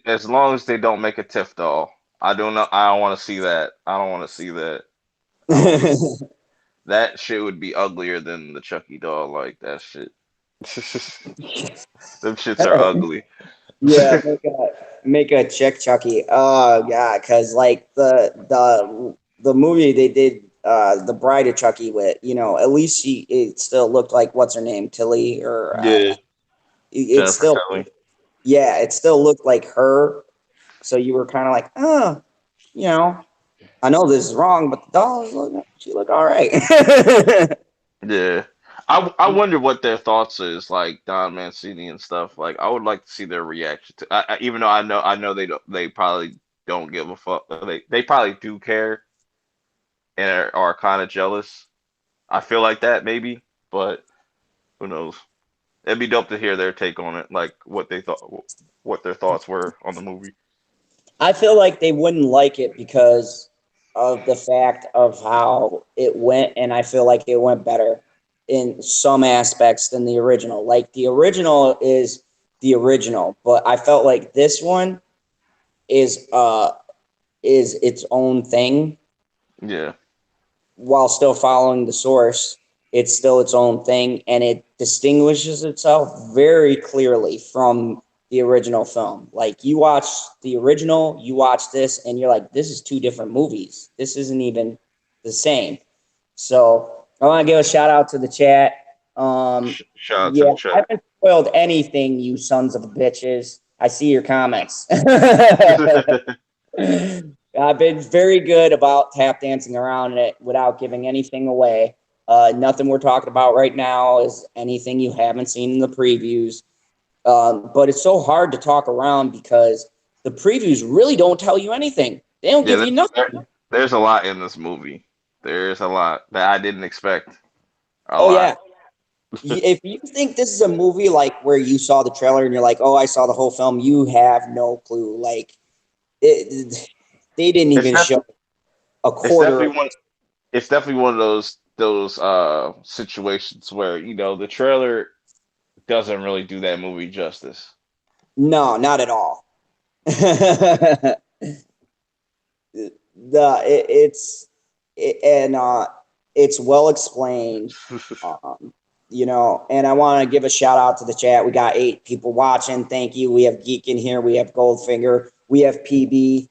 As long as they don't make a Tiff doll, I don't know. I don't want to see that. I don't want to see that. I don't want to. That shit would be uglier than the Chucky doll. Like that shit. Them shits are ugly. yeah, make a chick Chucky. Oh god, because like the movie they did the Bride of Chucky with, at least it still looked like what's her name, Tilly, or Yeah, it Jennifer still, Kelly. yeah, it still looked like her. So you were kind of like, oh, you know, I know this is wrong, but the doll she look all right. Yeah. I wonder what their thoughts is like Don Mancini and stuff. Like I would like to see their reaction to even though I know they probably don't give a fuck. They probably do care and are kind of jealous. I feel like that maybe, but who knows? It'd be dope to hear their take on it, like what their thoughts were on the movie. I feel like they wouldn't like it because of the fact of how it went, and I feel like it went better in some aspects than the original. Like the original is the original, but I felt like this one is is its own thing Yeah. while still following the source. It's still its own thing, and it distinguishes itself very clearly from the original film. Like you watch the original, you watch this, and you're like, this is two different movies. This isn't even the same. So I want to give a shout out to the chat. Shout out to Yeah, the I chat. haven't spoiled anything, you sons of bitches. I see your comments. I've been very good about tap dancing around it without giving anything away. Nothing we're talking about right now is anything you haven't seen in the previews. But it's so hard to talk around because the previews really don't tell you anything. They don't Yeah, give you nothing. there's a lot in this movie. There's a lot that I didn't expect. A Oh lot. yeah, if you think this is a movie like where you saw the trailer and you're like, "Oh, I saw the whole film," you have no clue. Like, they didn't It's even def- show a it's quarter. definitely one it's definitely one of those situations where, the trailer doesn't really do that movie justice. No, not at all. the it, it's it, and it's well explained. And I want to give a shout out to the chat. We got 8 people watching. Thank you. We have Geek in here. We have Goldfinger. We have PB.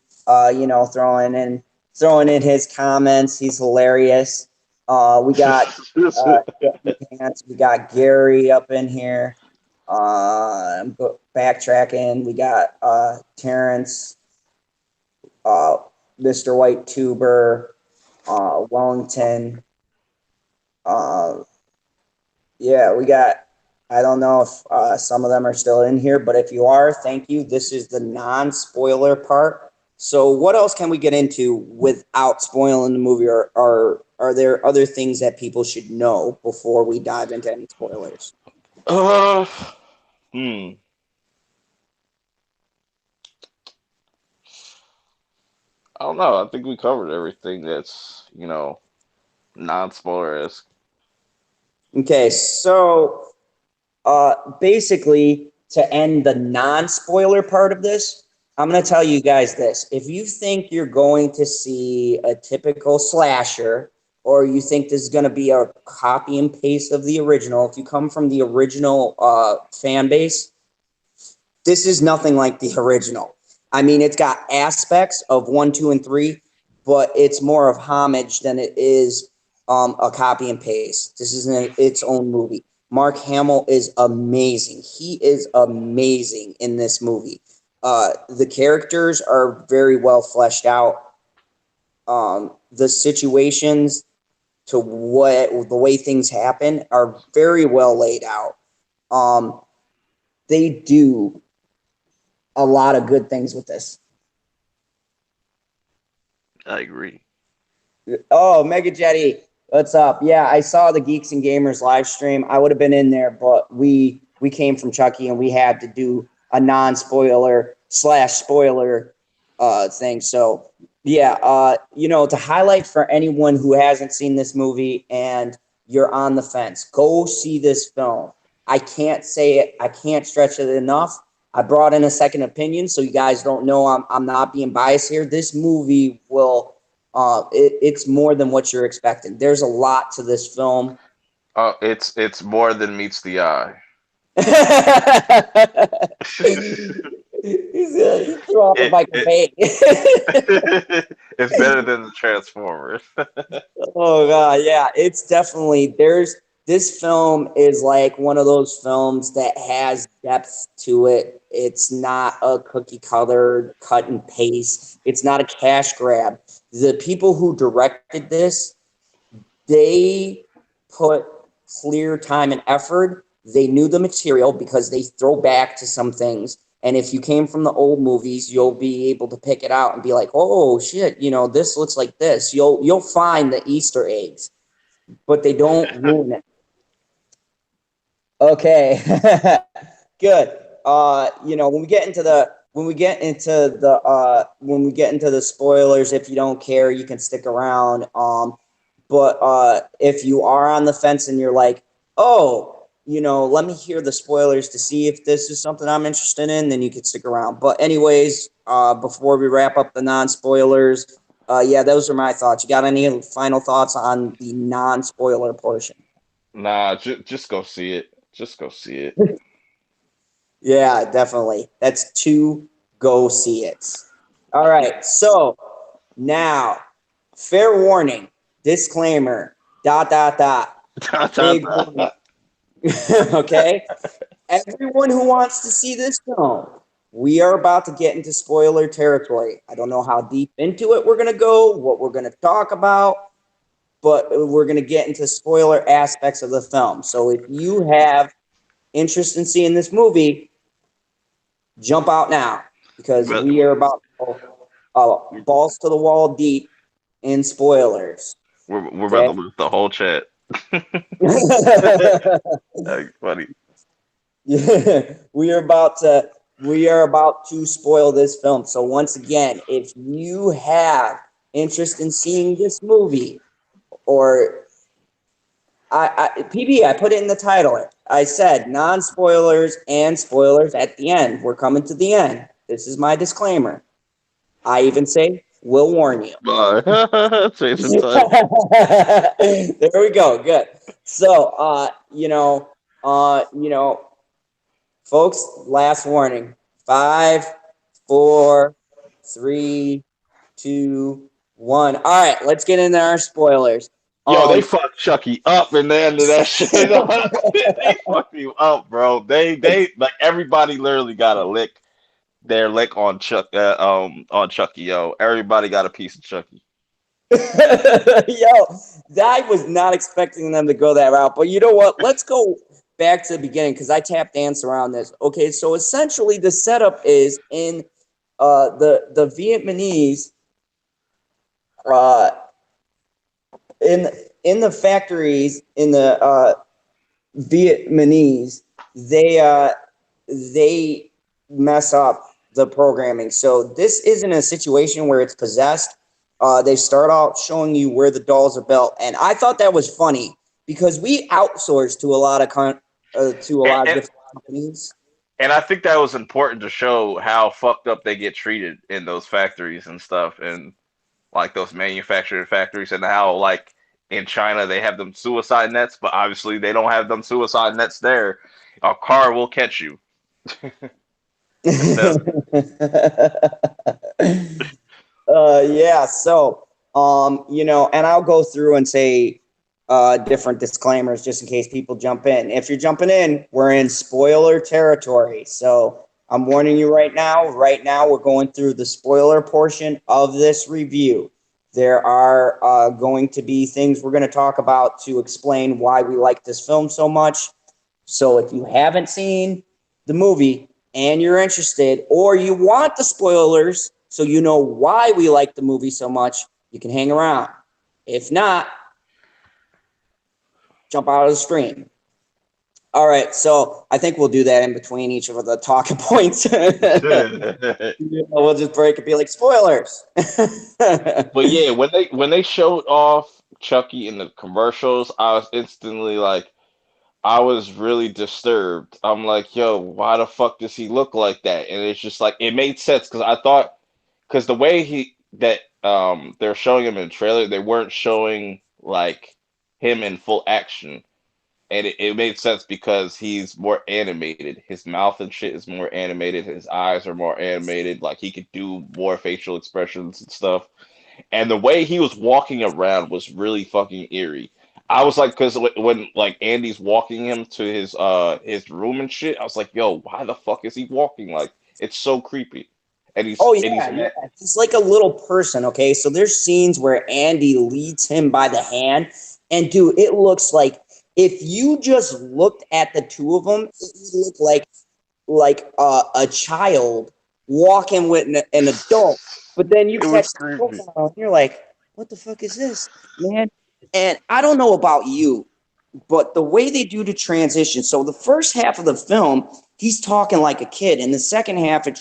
Throwing in his comments. He's hilarious. We got Pants. We got Gary up in here. I'm backtracking. We got Terrence, uh, Mr. White Tuber, Wellington. Uh, yeah, we got. I don't know if some of them are still in here, but if you are, thank you. This is the non-spoiler part. So, what else can we get into without spoiling the movie, or are there other things that people should know before we dive into any spoilers? uh, hmm. I don't know. I think we covered everything that's, non-spoiler esque. Okay, so basically, to end the non-spoiler part of this, I'm going to tell you guys this. If you think you're going to see a typical slasher, or you think this is going to be a copy and paste of the original, if you come from the original fan base, this is nothing like the original. I mean, it's got aspects of 1, 2, and 3, but it's more of homage than it is a copy and paste. This is its own movie. Mark Hamill is amazing. He is amazing in this movie. The characters are very well fleshed out. The situations to the way things happen are very well laid out. They do a lot of good things with this. I agree. Oh, Mega Jetty, what's up? Yeah, I saw the Geeks and Gamers live stream. I would have been in there, but we came from Chucky and we had to do a non-spoiler / spoiler thing. So yeah, to highlight for anyone who hasn't seen this movie and you're on the fence, go see this film. I can't say it. I can't stretch it enough. I brought in a second opinion, so you guys don't know I'm not being biased here. This movie will, it's more than what you're expecting. There's a lot to this film. It's more than meets the eye. He threw off a bait. It's better than the Transformers. Oh god, yeah, it's definitely this film is like one of those films that has depth to it. It's not a cookie cutter cut and paste. It's not a cash grab. The people who directed this, they put clear time and effort. They knew the material because they throw back to some things. And if you came from the old movies, you'll be able to pick it out and be like, "Oh shit, this looks like this." You'll find the Easter eggs, but they don't ruin it. Okay, good. When we get into the spoilers, if you don't care, you can stick around. But if you are on the fence and you're like, "Oh, let me hear the spoilers to see if this is something I'm interested in," then you can stick around. But anyways, before we wrap up the non-spoilers, yeah, those are my thoughts. You got any final thoughts on the non-spoiler portion? Nah, just go see it. Just go see it. Yeah, definitely. That's two go see it. All right. So now, fair warning, disclaimer, dot, dot, dot. Big warning. Okay. Everyone who wants to see this film, we are about to get into spoiler territory. I don't know how deep into it we're going to go, what we're going to talk about, but we're going to get into spoiler aspects of the film. So if you have interest in seeing this movie, jump out now because we are about to go, balls to the wall deep in spoilers. We're about to lose the whole chat. That's funny. Yeah, we are about to spoil this film. So once again, if you have interest in seeing this movie, or PB, I put it in the title. I said non-spoilers and spoilers at the end. We're coming to the end. This is my disclaimer. I even say we'll warn you. Change the title. There we go. Good. So, folks, last warning. 5, 4, 3, 2, 1. All right, let's get into our spoilers. Yo, they fucked Chucky up in the end of that shit. They fucked him up, bro. They like everybody literally got a lick. Their lick on on Chucky. Yo, everybody got a piece of Chucky. Yo, I was not expecting them to go that route. But you know what? Let's go back to the beginning because I tap dance around this. Okay, so essentially the setup is in the Vietnamese in the factories in the Vietnamese, they mess up the programming. So this isn't a situation where it's possessed. They start out showing you where the dolls are built, and I thought that was funny because we outsource to a lot of different companies. And I think that was important to show how fucked up they get treated in those factories and stuff, and like those manufacturing factories, and how like in China they have them suicide nets, but obviously they don't have them suicide nets there. A car will catch you instead of. Yeah, so and I'll go through and say different disclaimers just in case people jump in. If you're jumping in, we're in spoiler territory. So I'm warning you right now. Right now, we're going through the spoiler portion of this review. There are going to be things we're going to talk about to explain why we like this film so much. So if you haven't seen the movie and you're interested, or you want the spoilers so you know why we like the movie so much, you can hang around. If not, jump out of the stream. All right, so I think we'll do that in between each of the talking points. We'll just break and be like, spoilers. But yeah, when they showed off Chucky in the commercials, I was instantly like, I was really disturbed. I'm like, yo, why the fuck does he look like that? And it's just like it made sense because I thought because the way they're showing him in the trailer, they weren't showing like him in full action. And it made sense because he's more animated. His mouth and shit is more animated. His eyes are more animated. Like he could do more facial expressions and stuff. And the way he was walking around was really fucking eerie. I was like, because when like Andy's walking him to his room and shit, I was like, yo, why the fuck is he walking? Like it's so creepy. And Oh he's yeah, yeah. mad. He's like a little person, okay? So there's scenes where Andy leads him by the hand, and dude, it looks like if you just looked at the two of them, it would look like a child walking with an adult. But then you It catch was the creepy. profile, and you're like, what the fuck is this, man? And I don't know about you, but the way they do the transition, so the first half of the film, he's talking like a kid, and the second half it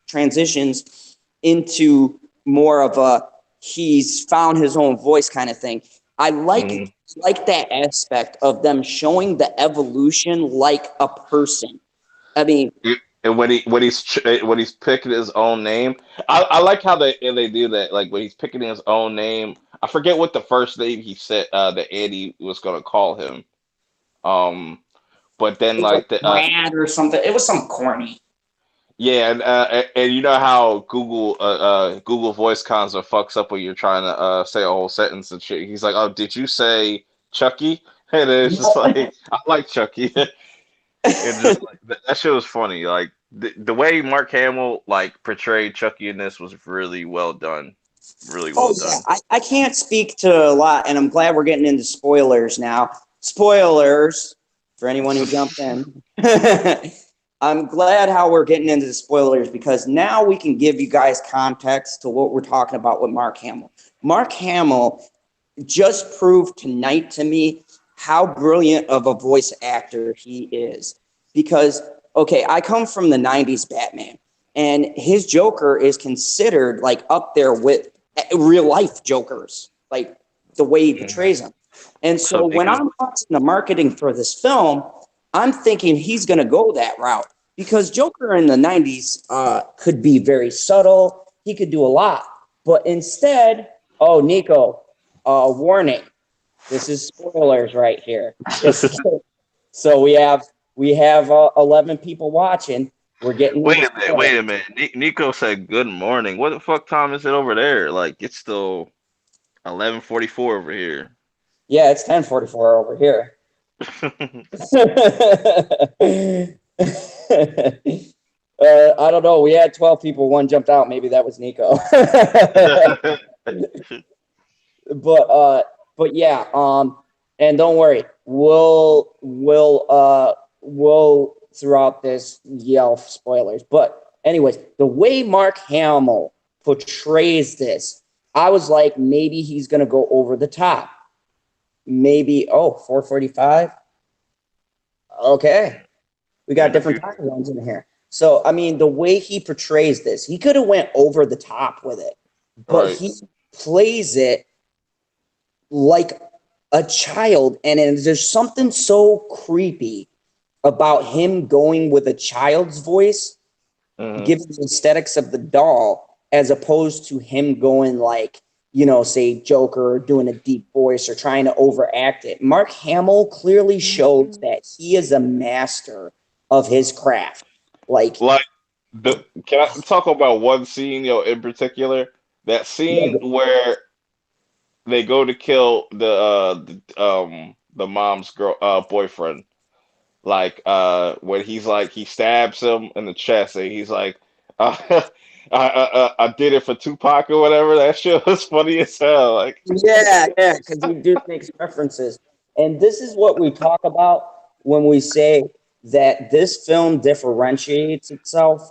transitions into more of a he's found his own voice kind of thing. I Hmm. like that aspect of them showing the evolution like a person. I mean, And when he's picking his own name, I like how they do that. Like when he's picking his own name, I forget what the first name he said that Andy was gonna call him. Um, but then it's like like the Brad or something. It was some corny. yeah, and you know how Google Voice Console fucks up when you're trying to say a whole sentence and shit. He's like, "Oh, did you say Chucky?" And it's just like I like Chucky. And just like that shit was funny. Like the way Mark Hamill like portrayed Chucky in this was really well done. Really well Oh yeah, done. I can't speak to a lot, and I'm glad we're getting into spoilers now. Spoilers for anyone who jumped in. I'm glad how we're getting into the spoilers because now we can give you guys context to what we're talking about with Mark Hamill. Mark Hamill just proved tonight to me how brilliant of a voice actor he is. Because, okay, I come from the 90s Batman, and his Joker is considered like up there with real life Jokers, like the way he Mhm. portrays them. And What's so up, when Nico? I'm watching the marketing for this film, I'm thinking he's going to go that route because Joker in the 90s could be very subtle. He could do a lot. But instead, oh, Nico, warning. This is spoilers right here. Just so we have 11 people watching. We're getting Wait into a minute, wait a spoilers. minute. Nico said good morning. What the fuck time is it over there? Like it's still 11:44 over here. Yeah, it's 10:44 over here. I don't know. We had 12 people. One jumped out. Maybe that was Nico. but but yeah. And don't worry. We'll throughout this yell spoilers. But anyways, the way Mark Hamill portrays this, I was like, maybe he's gonna go over the top. Maybe 4:45. Okay, we You're got in the different future. time zones in here. So I mean, the way he portrays this, he could have went over the top with it, but Right. he plays it like a child, and there's something so creepy about him going with a child's voice, Hmm. given the aesthetics of the doll, as opposed to him going like, you know, say Joker or doing a deep voice or trying to overact it. Mark Hamill clearly shows that he is a master of his craft. Like, Like, can I talk about one scene, in particular? That yeah, scene where they go to kill the mom's girl boyfriend. Like when he's like he stabs him in the chest and he's like, uh, I did it for Tupac or whatever. That shit was funny as hell. Like, yeah, because he just makes references. And this is what we talk about when we say that this film differentiates itself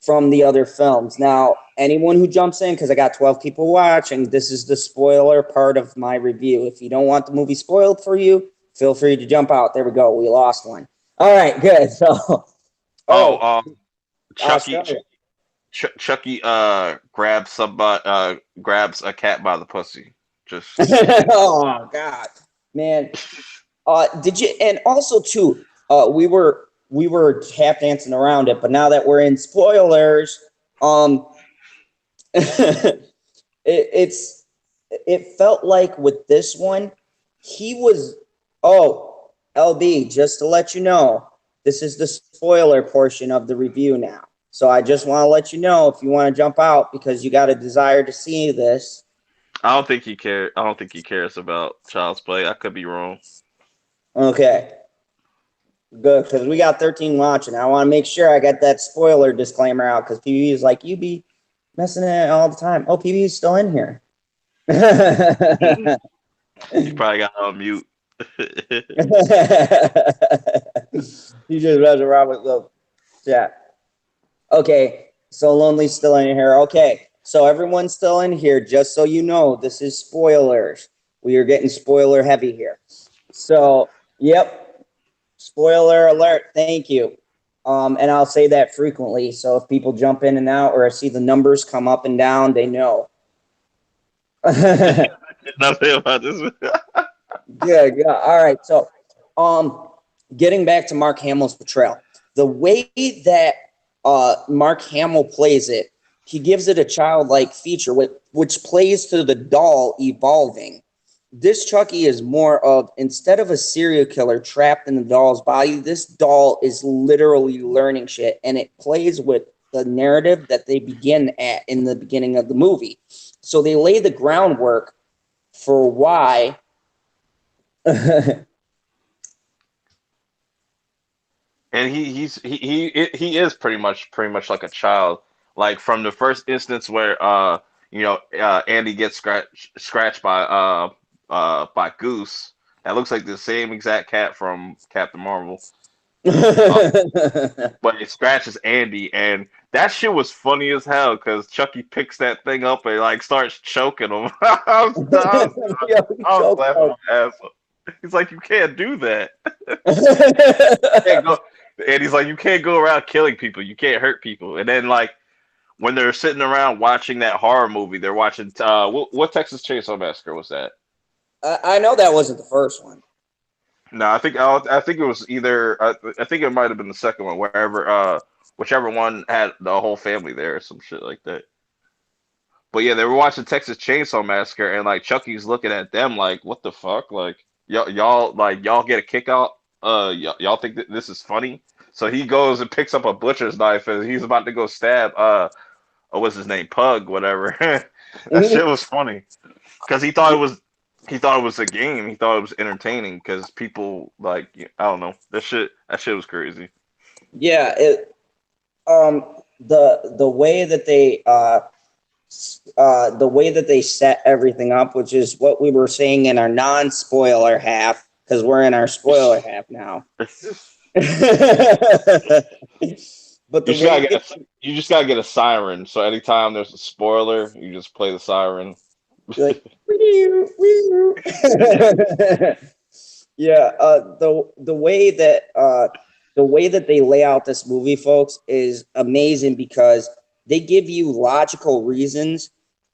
from the other films. Now, anyone who jumps in, because I got 12 people watching, this is the spoiler part of my review. If you don't want the movie spoiled for you, feel free to jump out. There we go. We lost one. All right, good. So, oh, oh, Chucky, Australia. Chucky, grabs a cat by the pussy. Just Oh, God. Man, did you? And also too, we were tap dancing around it, but now that we're in spoilers, um, it's it felt like with this one, he was. Oh, LB, just to let you know, this is the spoiler portion of the review now. So I just want to let you know if you want to jump out because you got a desire to see this. I don't think he cares. I don't think he cares about child's play. I could be wrong. Okay, good, because we got 13 watching. I want to make sure I got that spoiler disclaimer out because PB is like, you be messing it all the time. Oh, PB is still in here. He probably got on mute. You just mess around with the chat. Okay, so Lonely's still in here. Okay, so everyone's still in here. Just so you know, this is spoilers. We are getting spoiler heavy here. So, yep, spoiler alert. Thank you. And I'll say that frequently. So if people jump in and out, or I see the numbers come up and down, they know. Good, Nothing about this. good. All right. So, um, getting back to Mark Hamill's portrayal, the way that Mark Hamill plays it, he gives it a childlike feature, which plays to the doll evolving. This Chucky is more of, instead of a serial killer trapped in the doll's body, this doll is literally learning shit, and it plays with the narrative that they begin at in the beginning of the movie. So they lay the groundwork for why. And he is pretty much like a child. Like from the first instance where Andy gets scratched by Goose. That looks like the same exact cat from Captain Marvel. Uh, but it scratches Andy, and that shit was funny as hell because Chucky picks that thing up and like starts choking him. Yeah, we I was joke laughing about my ass off. He's like, you can't do that. Can't it. go. And he's like, you can't go around killing people. You can't hurt people. And then like when they're sitting around watching that horror movie, they're watching what Texas Chainsaw Massacre was that? I know that wasn't the first one. No, I think it was either I think it might have been the second one, wherever whichever one had the whole family there or some shit like that. But yeah, they were watching Texas Chainsaw Massacre, and like Chucky's looking at them like, "What the fuck? Like y'all get a kick out? Y'all think that this is funny?" So he goes and picks up a butcher's knife, and he's about to go stab what's his name, Pug, whatever. That shit was funny because he thought it was a game. He thought it was entertaining because people like I don't know that shit was crazy. Yeah, the way that they set everything up, which is what we were saying in our non-spoiler half, because we're in our spoiler half now. But You the just gotta way get you just gotta get a siren. So anytime there's a spoiler, you just play the siren. you're like, "Wee-oo, wee-oo." Yeah, the way that they lay out this movie, folks, is amazing because they give you logical reasons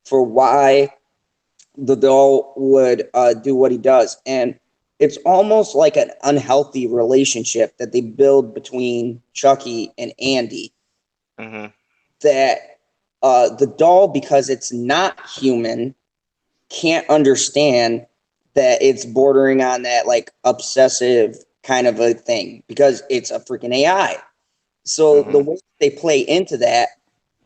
for why the doll would do what he does, and it's almost like an unhealthy relationship that they build between Chucky and Andy. Mm-hmm. That the doll, because it's not human, can't understand that it's bordering on that like obsessive kind of a thing because it's a freaking AI. So the Mm-hmm. way they play into that,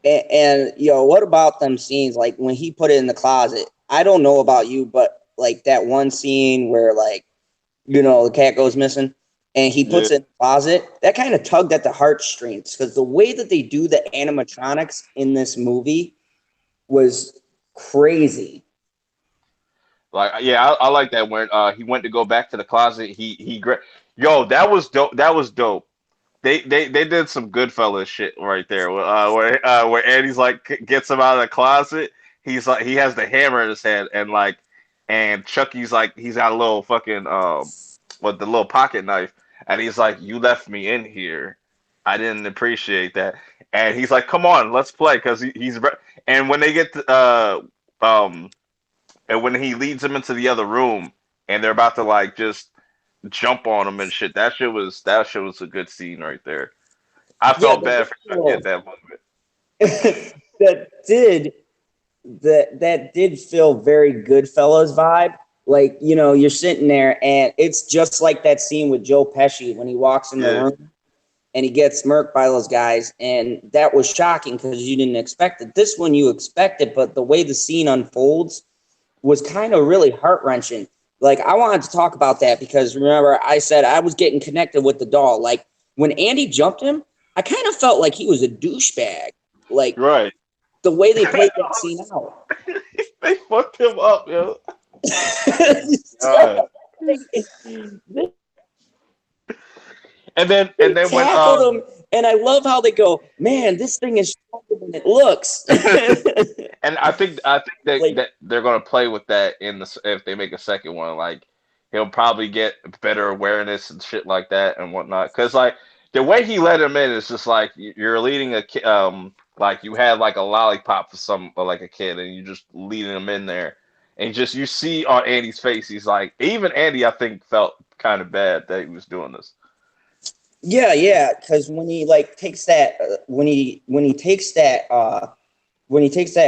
and what about them scenes like when he put it in the closet? I don't know about you, but like that one scene where like the cat goes missing and he Yeah. puts it in the closet, that kind of tugged at the heartstrings because the way that they do the animatronics in this movie was crazy. Like, yeah, I like that when he went to go back to the closet. Yo, that was dope. That was dope. They did some Goodfellas shit right there. Where Andy's like gets him out of the closet. He's like he has the hammer in his hand and Chucky's like he's got a little fucking with the little pocket knife and he's like you left me in here. I didn't appreciate that. And he's like come on let's play because and when they get um and when he leads him into the other room and they're about to like just jump on him and shit, that shit was a good scene right there. I Yeah, felt bad for Chucky at that moment. that did that did feel very Goodfellas vibe. Like, you're sitting there and it's just like that scene with Joe Pesci when he walks in the Yeah, room and he gets smirked by those guys. And that was shocking because you didn't expect it. This one you expect it, but the way the scene unfolds was kind of really heart wrenching. Like, I wanted to talk about that because remember, I said I was getting connected with the doll. Like, when Andy jumped him, I kind of felt like he was a douchebag. Like, right. the way they played that scene out. They fucked him up, yo. God. So, they And then when tackled him, and I love how they go, man, this thing is stronger than it looks. and I think that Like, that they're gonna play with that in the if they make a second one. Like he'll probably get better awareness and shit like that and whatnot. Cause like the way he let him in is just like you're leading a kid, like you had like a lollipop for some like a kid and you just leading him in there. And just you see on Andy's face, he's like, even Andy, I think, felt kind of bad that he was doing this. yeah, yeah, because when he like takes that, when he takes that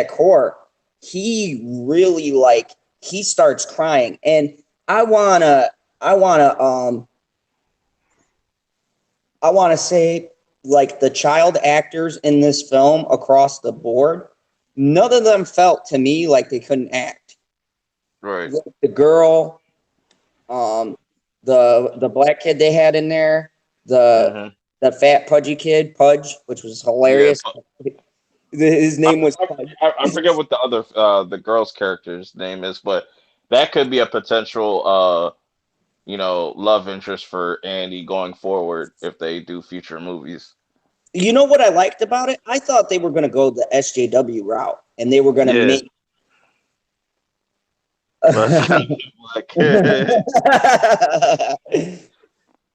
core, he really like he starts crying, and I wanna, I wanna, I wanna say like the child actors in this film across the board, none of them felt to me like they couldn't act. Right. The girl, um, the black kid they had in there, the Hmm. the fat pudgy kid, Pudge, which was Yeah. hilarious. His I, name was I, Pudge. I forget what the other the girl's character's name is, but that could be a potential love interest for Andy going forward if they do future movies. You know what I liked about it? I thought they were going to go the SJW route, and they were going to Yeah. make. Like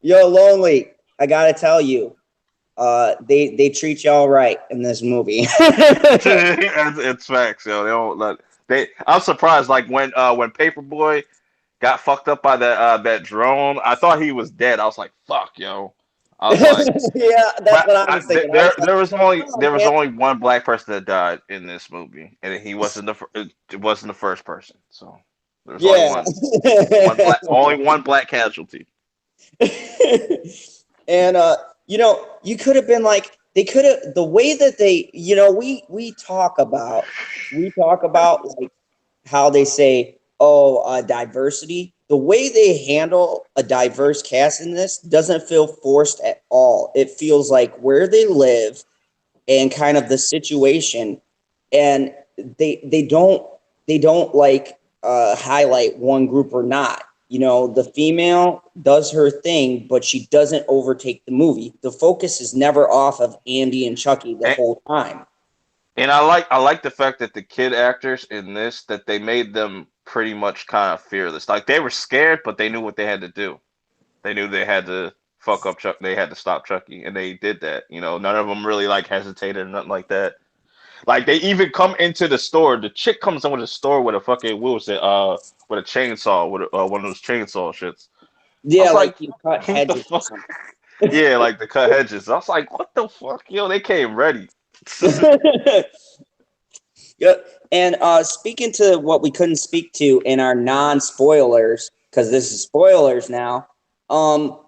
Yo, lonely. I gotta tell you, they treat y'all right in this movie. it's facts, yo. They don't let they I'm surprised like when Paperboy got fucked up by that drone, I thought he was dead. I was like, fuck, yo. I was like Yeah, that's but what I was thinking. I was there like, there oh was man. only one black person that died in this movie, and he wasn't it wasn't the first person. So there's only Yeah. only one black casualty. And you could have been like they could have the way that they we talk about like how they say, oh, diversity. The way they handle a diverse cast in this doesn't feel forced at all. It feels like where they live and kind of the situation, and they don't like highlight one group or not. The female does her thing, but she doesn't overtake the movie. The focus is never off of Andy and Chucky the And, whole time. and I like the fact that the kid actors in this that they made them pretty much kind of fearless. Like they were scared, but they knew what they had to do. They knew they had to fuck up Chuck. They had to stop Chucky, and they did that. None of them really like hesitated or nothing like that. Like they even come into the store. The chick comes into the store with a fucking what was it? With a chainsaw, with one of those chainsaw shits. I Yeah, was like like, you cut what the hedges or fuck? something. Yeah, like the cut hedges. I was like, what the fuck, yo? They came ready. Yeah. And speaking to what we couldn't speak to in our non-spoilers, because this is spoilers now, um,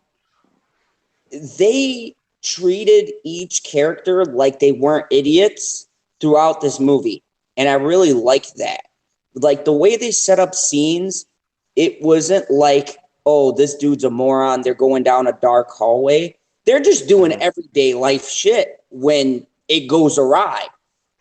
they treated each character like they weren't idiots throughout this movie. And I really liked that. Like the way they set up scenes, it wasn't like, oh, this dude's a moron. They're going down a dark hallway. They're just doing Mhm. everyday life shit when it goes awry.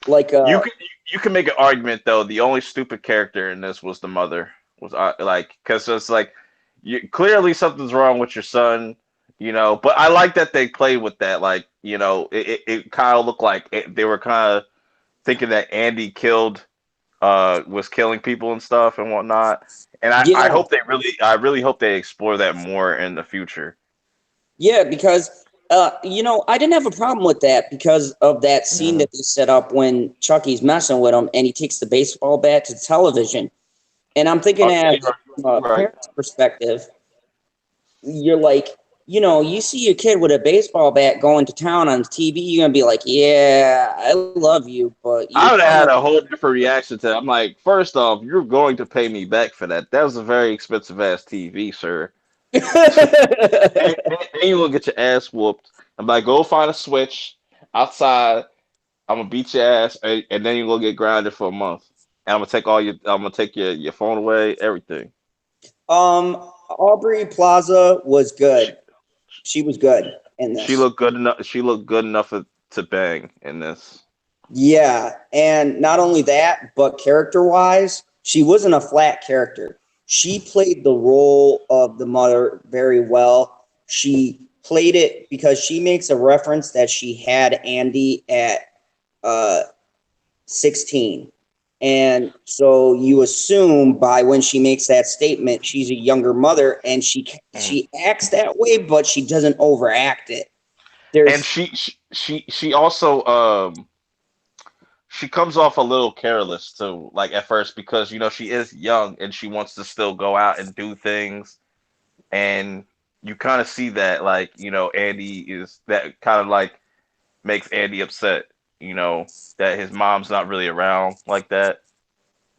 Like, You can you can make an argument though. The only stupid character in this was the mother. Was like because it's like you clearly something's wrong with your son, you know. But I like that they played with that. Like you know, it kind of looked like they were kind of thinking that Andy killed was killing people and stuff and whatnot. And I yeah, hope they really I really hope they explore that more in the future. yeah, because I didn't have a problem with that because of that scene Mhm. that they set up when Chucky's messing with him and he takes the baseball bat to television. And I'm thinking Oh yeah, as a you're right. parent's perspective, you're like, you see your kid with a baseball bat going to town on TV, you're gonna be like, yeah, I love you, but you're I would have kind had of a whole different reaction to that. I'm like, first off, you're going to pay me back for that. That was a very expensive ass TV, sir. And you will get your ass whooped. I'm like, go find a switch outside. I'm gonna beat your ass, and then you're gonna get grounded for a month. And I'm gonna take your phone away, everything. Aubrey Plaza was She, good. She was good in she this. looked good enough. She looked good enough to bang in this. Yeah, and not only that, but character-wise, she wasn't a flat character. She played the role of the mother very well. She played it because she makes a reference that she had Andy at uh, 16. And so you assume by when she makes that statement, she's a younger mother, and Mhm. she acts that way, but she doesn't overact it. And There's she also she comes off a little careless too, like at first because you know she is young and she wants to still go out and do things, and you kind of see that like you know Andy is that kind of like makes Andy upset, you know that his mom's not really around like that.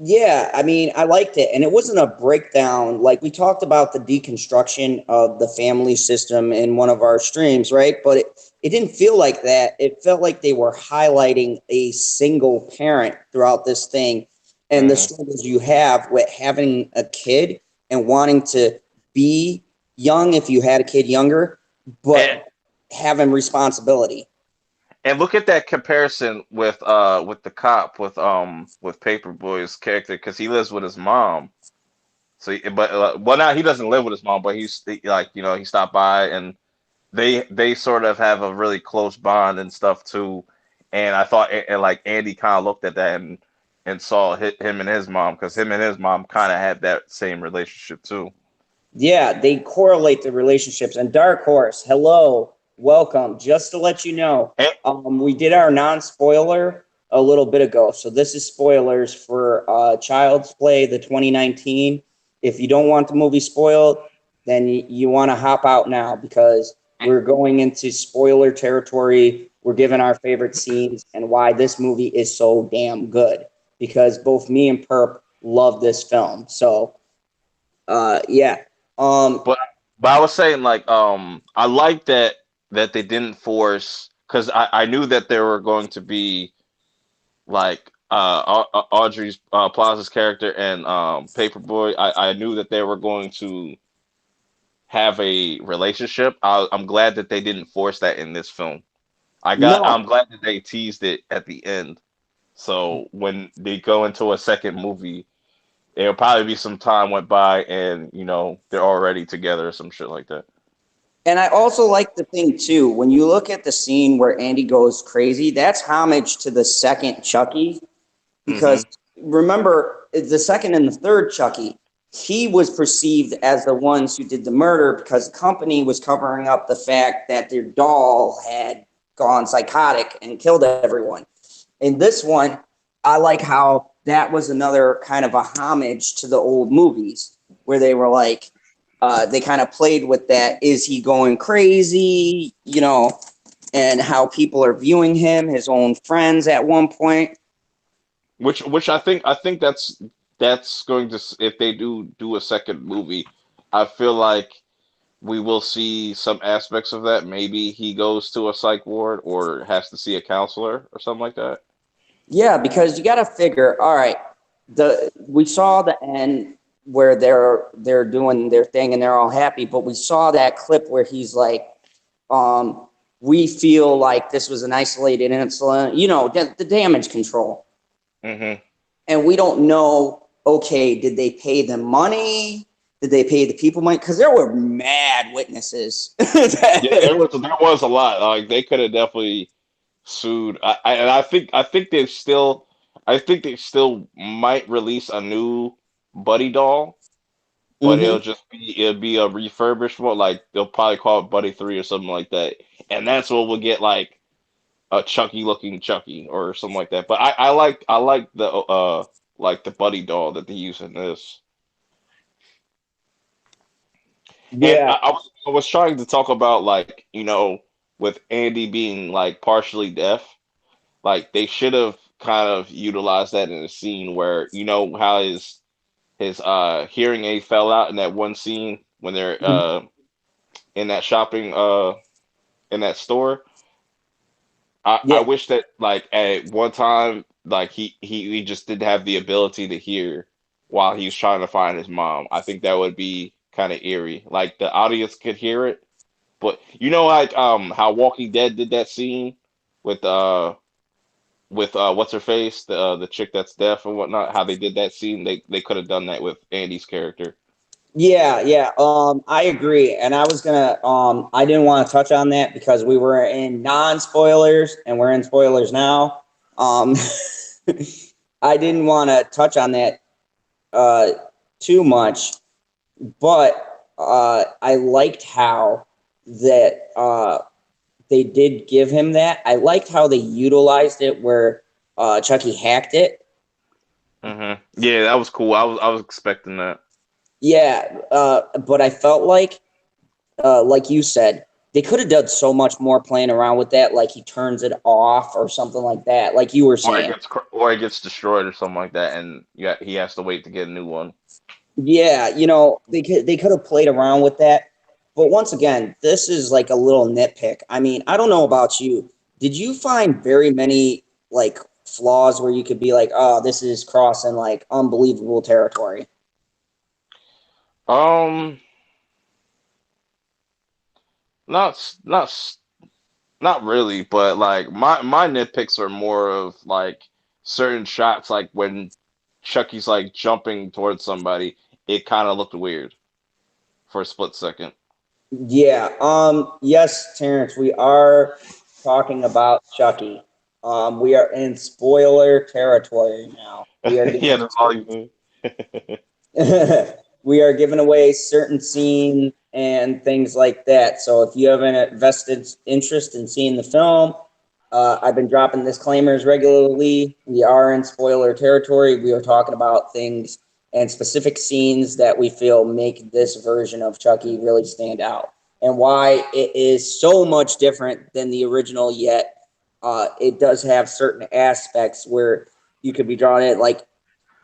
Yeah, I mean, I liked it. And it wasn't a breakdown. Like we talked about the deconstruction of the family system in one of our streams, right? But it didn't feel like that. It felt like they were highlighting a single parent throughout this thing and the Hmm. struggles you have with having a kid and wanting to be young if you had a kid younger, And but having responsibility. and look at that comparison with the cop with Paperboy's character because he lives with his mom. So, but well, now he doesn't live with his mom, but he's like you know he stopped by and they sort of have a really close bond and stuff too. And I thought and like Andy kind of looked at that and saw him and his mom because him and his mom kind of had that same relationship too. Yeah, they correlate the relationships. And Dark Horse, hello, welcome. Just to let you know, And, we did our non-spoiler a little bit ago. So this is spoilers for Child's Play, the 2019. If you don't want the movie spoiled, then you want to hop out now because we're going into spoiler territory. We're giving our favorite scenes and why this movie is so damn good. Because both me and Perp love this film. So yeah. Um, but but I was saying like I like that they didn't force because I knew that there were going to be like Audrey's Plaza's character and Paperboy. I knew that they were going to have a relationship. I'm glad that they didn't force that in this film. no, I'm glad that they teased it at the end. So when they go into a second movie, it'll probably be some time went by and you know they're already together or some shit like that. and I also like the thing too. When you look at the scene where Andy goes crazy, that's homage to the second Chucky. Hmm. Because remember, the second and the third Chucky, he was perceived as the ones who did the murder because the company was covering up the fact that their doll had gone psychotic and killed everyone. In this one, I like how that was another kind of a homage to the old movies where they were like, they kind of played with that. Is he going crazy? You know, and how people are viewing him, his own friends at one point. Which I think that's going to, if they do a second movie, I feel like we will see some aspects of that. Maybe he goes to a psych ward or has to see a counselor or something like that. Yeah, because you got to figure. All right, we saw the end where they're doing their thing and they're all happy, but we saw that clip where he's like, um, "We feel like this was an isolated incident." You know, the damage control, Hmm. and we don't know. Okay, did they pay them money? Did they pay the people money? Because there were mad witnesses. Yeah, there was a lot. Like they could have definitely sued. And I think they still might release a new Buddy doll, but Hmm. it'll be a refurbished one. Like they'll probably call it Buddy 3 or something like that, and that's what we'll get, like a Chucky looking Chucky or something like that. But I like the Buddy doll that they use in this. And Yeah, I was trying to talk about, like, with Andy being like partially deaf, like they should have kind of utilized that in a scene where, how his hearing aid fell out in that one scene when they're in that shopping in that store. I yeah, wish that, like, at one time, like he just didn't have the ability to hear while he was trying to find his mom. I think that would be kind of eerie. Like the audience could hear it, but like how Walking Dead did that scene with what's her face, the chick that's deaf and whatnot. How they did that scene, they could have done that with Andy's character. yeah, yeah. I agree, and I was gonna. I didn't want to touch on that because we were in non-spoilers, and we're in spoilers now. Um, I didn't want to touch on that uh too much, but I liked how that they did give him that. I liked how they utilized it where Chucky hacked it. Yeah, that was cool. I was expecting that. Yeah, but I felt like you said, they could have done so much more playing around with that, like he turns it off or something like that, like you were Or it saying. gets or it gets destroyed or something like that, and yeah, he has to wait to get a new one. Yeah, they could have played around with that. But once again, this is like a little nitpick. I mean, I don't know about you. Did you find very many like flaws where you could be like, oh, this is crossing like unbelievable territory? Um, not s- not s- not really, but like my nitpicks are more of like certain shots, like when Chucky's like jumping towards somebody, it kind of looked weird for a split second. Yeah. Yes, Terrence, we are talking about Chucky. We are in spoiler territory now. We are Yeah, giving that's all you need. we are giving away certain scenes and things like that. So if you have an vested interest in seeing the film, I've been dropping disclaimers regularly. We are in spoiler territory. We are talking about things and specific scenes that we feel make this version of Chucky really stand out and why it is so much different than the original, yet it does have certain aspects where you could be drawn in. Like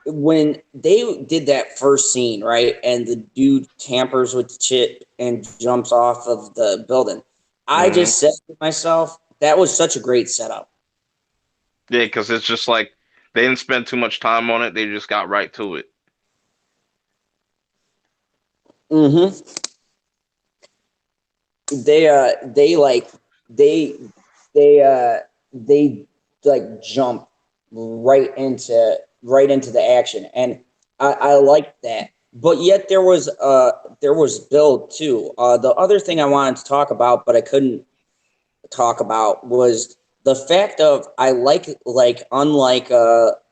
when they did that first scene, right, and the dude tampers with the chip and jumps off of the building, I Hmm. just said to myself, that was such a great setup. Yeah, because it's just like they didn't spend too much time on it; they just got right to it. Mm-hmm. They like they they like jump right into the action, and I like that. But yet there was build too. The other thing I wanted to talk about, but I couldn't talk about was the fact of I like unlike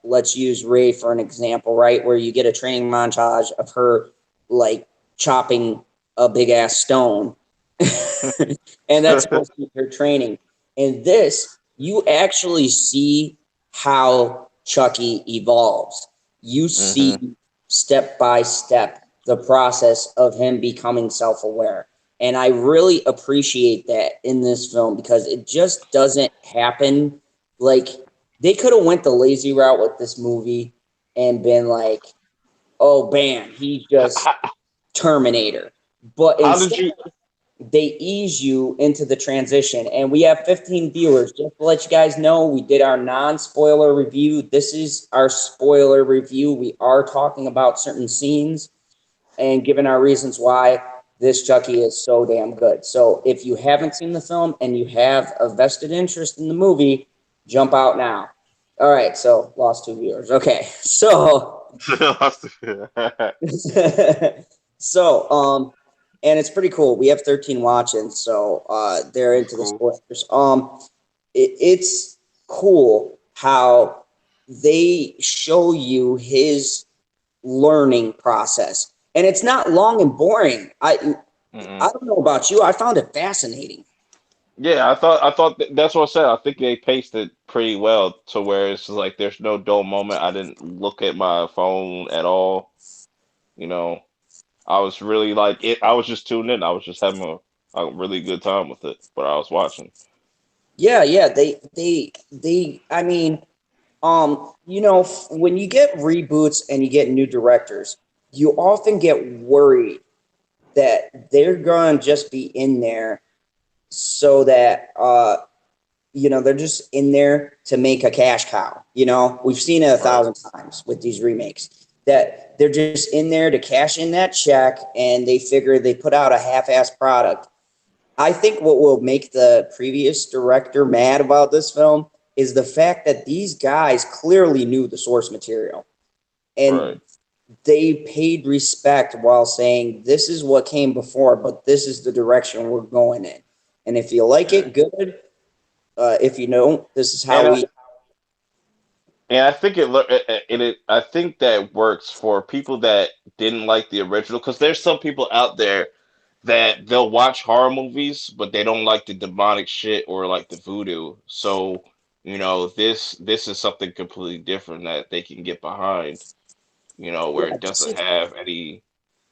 let's use Ray for an example, right, where you get a training montage of her like chopping a big ass stone and that's supposed to be her training. In this, you actually see how Chucky evolves. You Hmm. see step by step the process of him becoming self-aware. And I really appreciate that in this film because it just doesn't happen. Like they could have went the lazy route with this movie and been like, "Oh, bam, he's just How, Terminator." But how did instead, you? they ease you into the transition. And we have 15 viewers. Just to let you guys know, we did our non-spoiler review. This is our spoiler review. We are talking about certain scenes and giving our reasons why this Chucky is so damn good. So if you haven't seen the film and you have a vested interest in the movie, jump out now. All right, so lost 2 viewers. Okay, so so and it's pretty cool. We have 13 watching, so they're That's into the cool. spoilers. It's cool how they show you his learning process, and it's not long and boring. I Mm-mm. don't know about you. I found it fascinating. Yeah, I thought that's what I said. I think they paced it pretty well to where it's like there's no dull moment. I didn't look at my phone at all. You know, I was really like it. I was just tuned in. I was just having a really good time with it. But I was watching. Yeah, yeah. They. I mean, when you get reboots and you get new directors, you often get worried that they're going to just be in there so that they're just in there to make a cash cow. We've seen it a Right. thousand times with these remakes that they're just in there to cash in that check and they figure they put out a half-ass product. I think what will make the previous director mad about this film is the fact that these guys clearly knew the source material Right. and they paid respect while saying this is what came before, but this is the direction we're going in. And if you like Yeah. it, good. If you don't, this is how And I, we. and I think I think that works for people that didn't like the original because there's some people out there that they'll watch horror movies, but they don't like the demonic shit or like the voodoo. So, this is something completely different that they can get behind, Yeah, where it this doesn't is. have any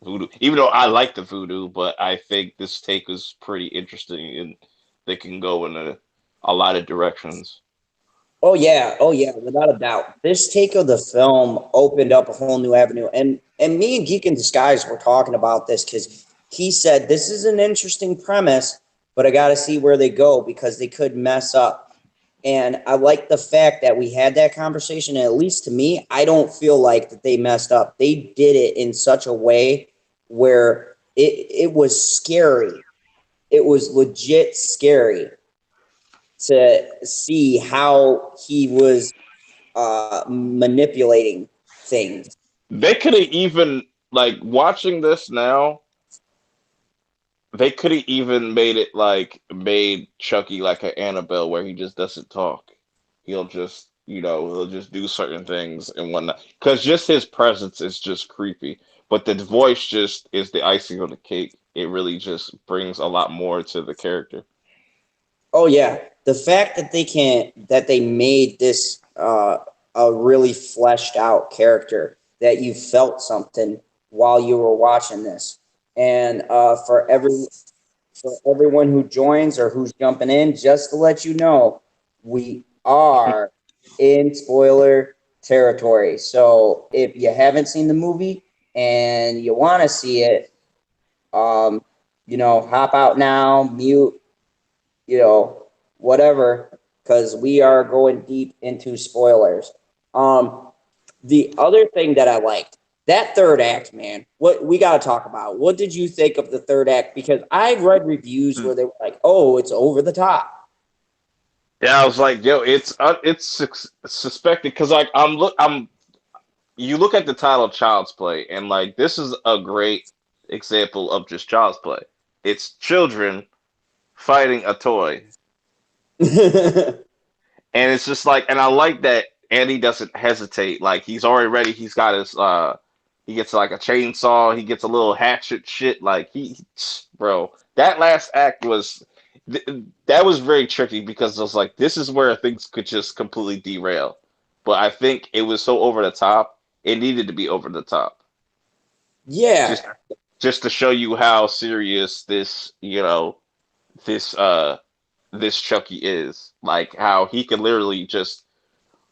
voodoo. Even though I like the voodoo, but I think this take is pretty interesting and they can go in a lot of directions. Oh yeah, without a doubt. This take of the film opened up a whole new avenue, and me and Geek in Disguise were talking about this because he said this is an interesting premise, but I got to see where they go because they could mess up. And I like the fact that we had that conversation. And at least to me, I don't feel like that they messed up. They did it in such a way where it was scary. It was legit scary to see how he was manipulating things. They could have even like watching this now. They could have even made Chucky like an Annabelle where he just doesn't talk. He'll just do certain things and whatnot. Because just his presence is just creepy. But the voice just is the icing on the cake. It really just brings a lot more to the character. Oh yeah, the fact that they made this a really fleshed out character that you felt something while you were watching this, and for everyone who joins or who's jumping in, just to let you know, we are in spoiler territory. So if you haven't seen the movie and you want to see it, um, hop out now, mute, you know, whatever, because we are going deep into spoilers. Um, the other thing that I liked, that third act, man, what we got to talk about. What did you think of the third act? Because I've read reviews where they were like, "Oh, it's over the top." Yeah, I was like, yo, it's suspected because like I'm you look at the title Child's Play and like this is a great example of just Child's Play. It's children fighting a toy. And it's just like, and I like that Andy doesn't hesitate. Like he's already ready. He's got he gets like a chainsaw. He gets a little hatchet shit. Like bro, that last act that was very tricky because I was like, this is where things could just completely derail. But I think it was so over the top. It needed to be over the top. Yeah. just just to show you how serious this this this Chucky is. Like how he can literally just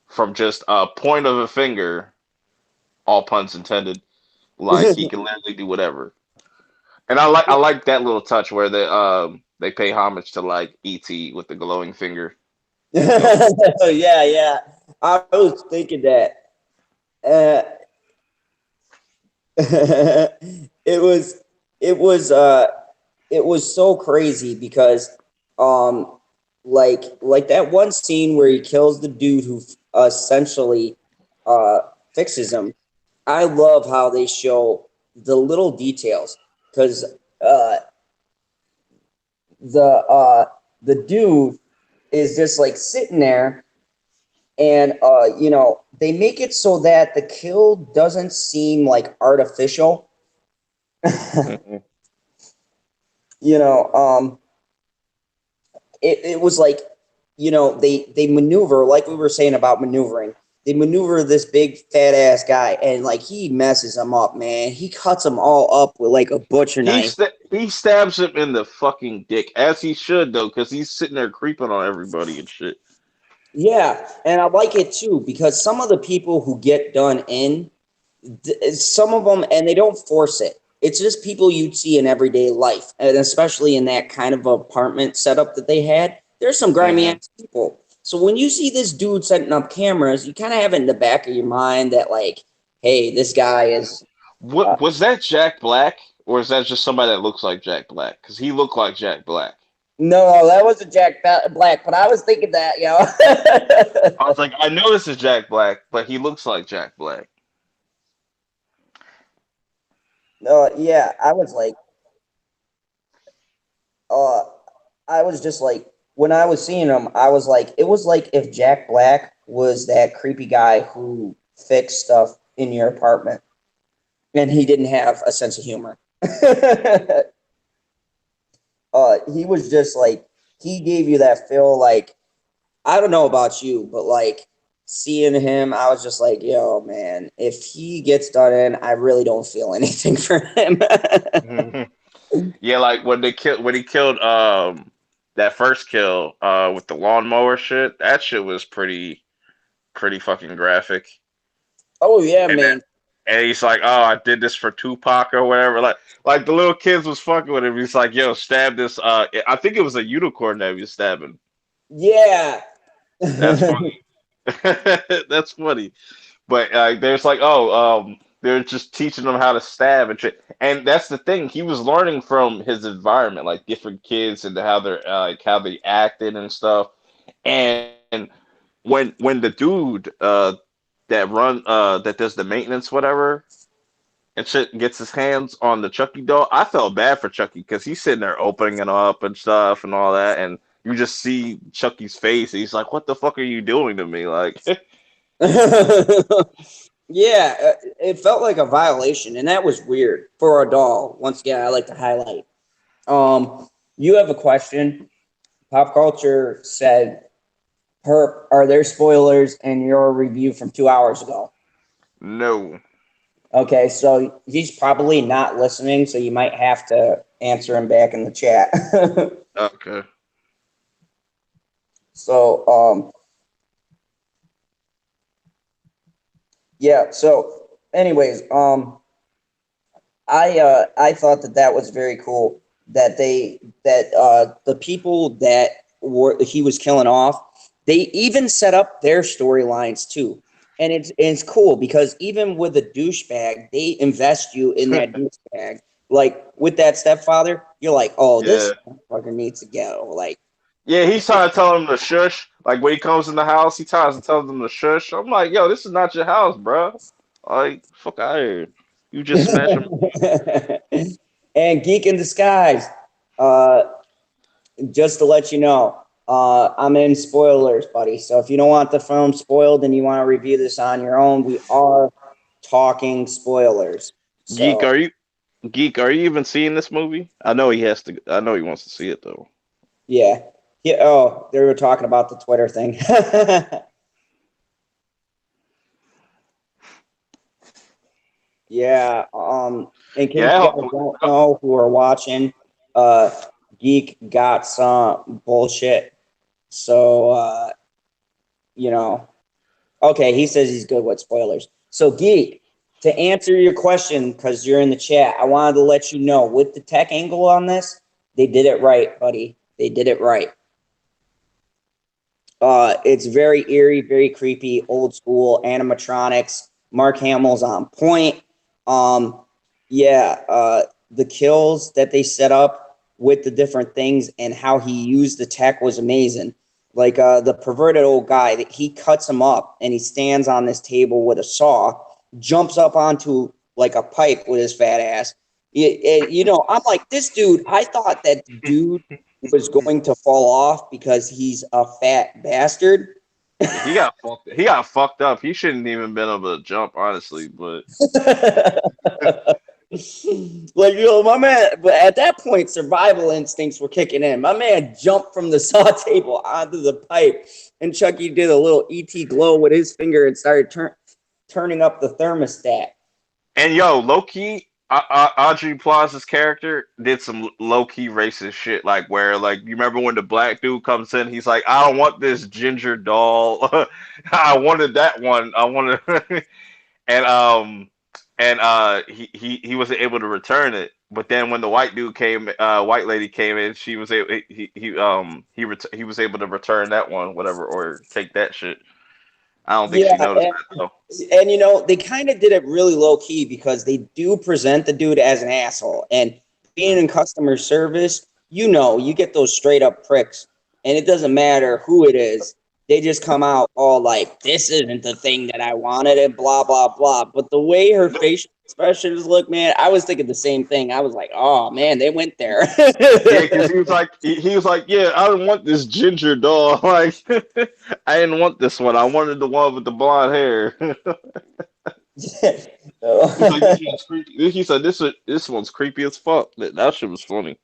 from just a point of a finger, all puns intended, like he can literally do whatever. And I like that little touch where they pay homage to like E.T. with the glowing finger. That was cool. Yeah, yeah. I was thinking that. Uh, it was it was it was so crazy because um like that one scene where he kills the dude who essentially uh fixes him. I love how they show the little details because uh the uh the dude is just like sitting there, and they make it so that the kill doesn't seem like artificial. Mhm. you know um it was like, they maneuver, like we were saying about maneuvering. They maneuver this big fat ass guy, and like he messes him up, man. He cuts them all up with like a butcher knife. He stabs him in the fucking dick as he should though, because he's sitting there creeping on everybody and shit. Yeah, and I like it too because some of the people who get done in, some of them, and they don't force it. It's just people you'd see in everyday life, and especially in that kind of apartment setup that they had. There's some grimy Hmm. ass people. So when you see this dude setting up cameras, you kind of have it in the back of your mind that like, hey, this guy is. What was that, Jack Black, or is that just somebody that looks like Jack Black? Because he looked like Jack Black. No, that wasn't Black, but I was thinking that, I was like, I know this is Jack Black, but he looks like Jack Black. No, yeah, uh, I was just like, when I was seeing him, I was like, it was like if Jack Black was that creepy guy who fixed stuff in your apartment, and he didn't have a sense of humor. He was just like, he gave you that feel like, I don't know about you, but like seeing him, I was just like, yo, man, if he gets done in, I really don't feel anything for him. Mhm. Yeah, like when he killed that first kill with the lawnmower shit. That shit was pretty fucking graphic. Oh yeah, And then man. and he's like, "Oh, I did this for Tupac or whatever." Like the little kids was fucking with him. He's like, "Yo, stab this." I think it was a unicorn that he was stabbing. Yeah. That's funny. That's funny. But there's like, they're just teaching them how to stab and shit. And that's the thing. He was learning from his environment, like different kids and how they're how they acted and stuff. And when the dude that does the maintenance whatever and shit gets his hands on the Chucky doll, I felt bad for Chucky because he's sitting there opening it up and stuff and all that, and you just see Chucky's face. And he's like, "What the fuck are you doing to me?" Like, Yeah, it felt like a violation, and that was weird for a doll. Once again, I like to highlight. You have a question. Pop culture said, "Herp, are there spoilers in your review from 2 hours ago?" no. Okay, so he's probably not listening, so you might have to answer him back in the chat. Okay. so, yeah. So, anyways, I thought that that was very cool that the people that he was killing off, they even set up their storylines too. And it's cool because even with a douchebag, they invest you in that douchebag. Like with that stepfather, you're like, oh, this Yeah. fucker needs to go. Like, Yeah, he's trying to tell him to shush. Like when he comes in the house, he tries to tell them to shush. I'm like, yo, this is not your house, bro. Like, fuck out of here. You just smash him. and geek in disguise. Uh, just to let you know, I'm in spoilers, buddy. So if you don't want the film spoiled and you want to review this on your own, we are talking spoilers. Geek, So are you geek? Are you even seeing this movie? I know he has to. I know he wants to see it though. yeah, yeah. Oh, they were talking about the Twitter thing. Yeah. In case you Yeah. guys don't know who are watching, uh, Geek got some bullshit. So, you know, okay, he says he's good with spoilers. So, Geek, to answer your question, because you're in the chat, I wanted to let you know with the tech angle on this, they did it right, buddy. They did it right. It's very eerie, very creepy, old school animatronics. Mark Hamill's on point. Um, yeah, the kills that they set up with the different things and how he used the tech was amazing. Like the perverted old guy, that he cuts him up and he stands on this table with a saw, jumps up onto like a pipe with his fat ass. I'm like, this dude, I thought that dude was going to fall off because he's a fat bastard. He got fucked up. He shouldn't even been able to jump, honestly. But Like, my man, but at that point, survival instincts were kicking in. My man jumped from the saw table onto the pipe, and Chucky did a little ET glow with his finger and started turning up the thermostat. and yo, low key, Audrey Plaza's character did some low key racist shit. Like where, like, you remember when the black dude comes in, he's like, "I don't want this ginger doll. I wanted that one. I wanted," and he wasn't able to return it. But then when the white dude came, white lady came in, she was able he was able to return that one, whatever, or take that shit. I don't think Yeah, she noticed that though. and they kind of did it really low key because they do present the dude as an asshole. And being in customer service, you get those straight up pricks, and it doesn't matter who it is. They just come out all like, "This isn't the thing that I wanted," and blah blah blah. But the way her facial expressions look, man, I was thinking the same thing. I was like, "Oh man, they went there." Yeah, because he was like, yeah, I don't want this ginger doll. Like, I didn't want this one. I wanted the one with the blonde hair. He's like, this one's creepy. He said, this one's creepy as fuck. That shit was funny.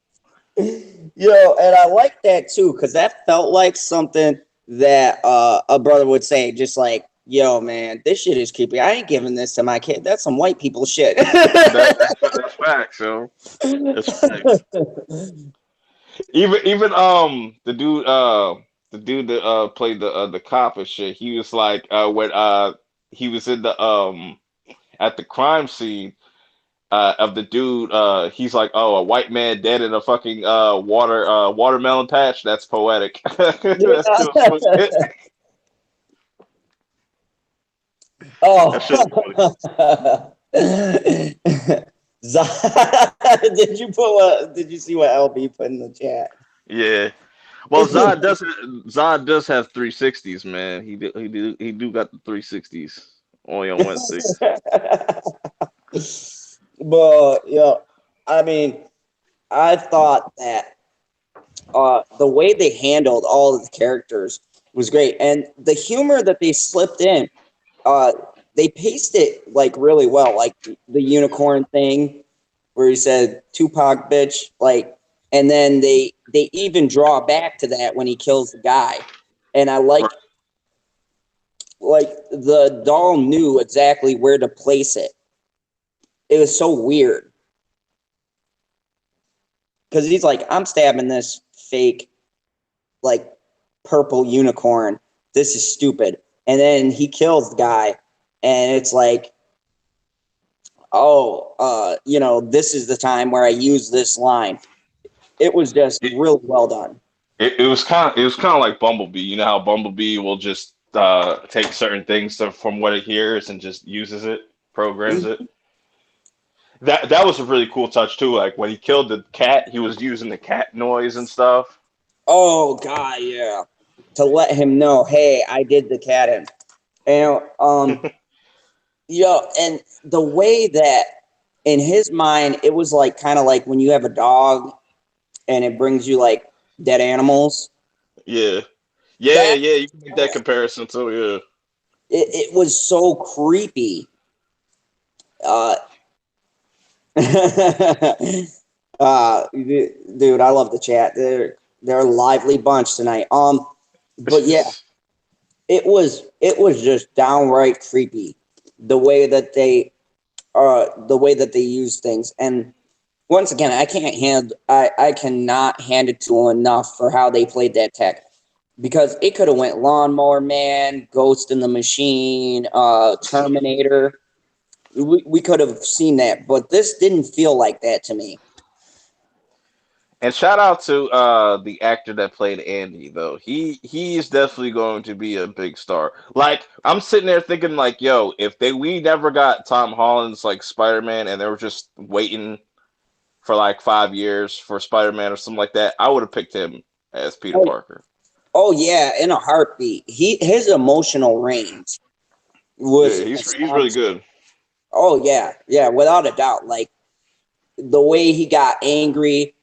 And I like that too, because that felt like something that a brother would say, just like, "Yo, man, this shit is creepy. I ain't giving this to my kid. That's some white people shit." That's facts, yo. That's facts. Even the dude that played the cop and shit, he was like when he was in the at the crime scene of the dude, he's like, "Oh, a white man dead in a fucking watermelon patch. That's poetic." That's still funny. Oh. That shit was Did you see what LB put in the chat? funny. Yeah. Well, Zod does have 360s, man. He do got the 360s only on Wednesdays. But I mean, I thought that the way they handled all of the characters was great, and the humor that they slipped in, uh, they paced it like really well, like the unicorn thing where he said "Tupac, bitch," like, and then they even draw back to that when he kills the guy, and I like the doll knew exactly where to place it. It was so weird because he's like, "I'm stabbing this fake, like, purple unicorn. This is stupid." And then he kills the guy, and it's like, "Oh, this is the time where I use this line." It was just It, really well done. it was kind of like Bumblebee. You know how Bumblebee will just take certain things from what it hears and just uses it, programs it. That was a really cool touch too. Like when he killed the cat, he was using the cat noise and stuff. Oh God, yeah. To let him know, hey, I did the cat in. And and the way that in his mind, it was like kind of like when you have a dog and it brings you like dead animals. Yeah, yeah, That yeah. You can make that comparison too. Yeah. it was so creepy. Uh, dude, I love the chat. They're a lively bunch tonight. But yeah, it was just downright creepy the way that they the way that they use things. And once again, I cannot hand it to them enough for how they played that tech. Because it could have went Lawnmower Man, Ghost in the Machine, Terminator. We could have seen that, but this didn't feel like that to me. And shout out to the actor that played Andy though. He's definitely going to be a big star. Like I'm sitting there thinking like, yo, if we never got Tom Holland's like Spider-Man and they were just waiting for like 5 years for Spider-Man or something like that, I would have picked him as Peter Oh, Parker. oh yeah, in a heartbeat. His emotional range Yeah, was he's really astonishing. good. Oh yeah, yeah, without a doubt. Like the way he got angry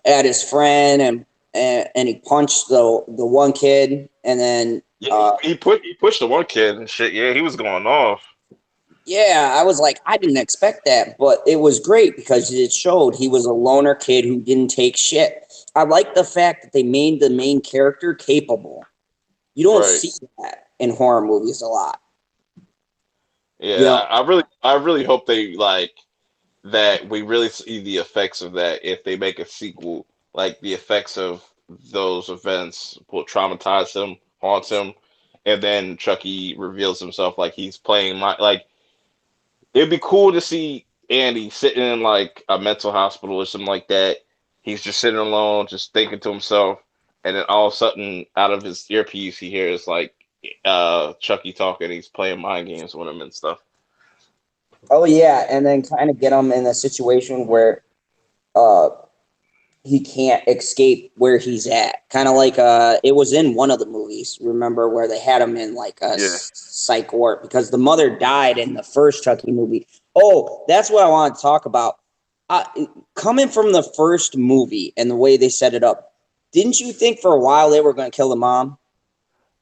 at his friend and he punched the one kid and then Yeah, he pushed the one kid and shit. Yeah, he was going off. yeah, I was like, I didn't expect that, but it was great because it showed he was a loner kid who didn't take shit. I like the fact that they made the main character capable. You don't Right. see that in horror movies a lot. You Yeah, know, I really hope they like that we really see the effects of that if they make a sequel. Like the effects of those events will traumatize him, haunt him, and then Chucky reveals himself like he's playing my like. It'd be cool to see Andy sitting in like a mental hospital or something like that. He's just sitting alone, just thinking to himself, and then all of a sudden, out of his earpiece, he hears like Chucky talking. He's playing mind games with him and stuff. oh yeah, and then kind of get him in a situation where uh he can't escape where he's at. Kind of like it was in one of the movies, remember, where they had him in like a Yeah. psych ward because the mother died in the first Chucky movie. Oh, that's what I want to talk about. Uh, Coming from the first movie and the way they set it up, didn't you think for a while they were going to kill the mom?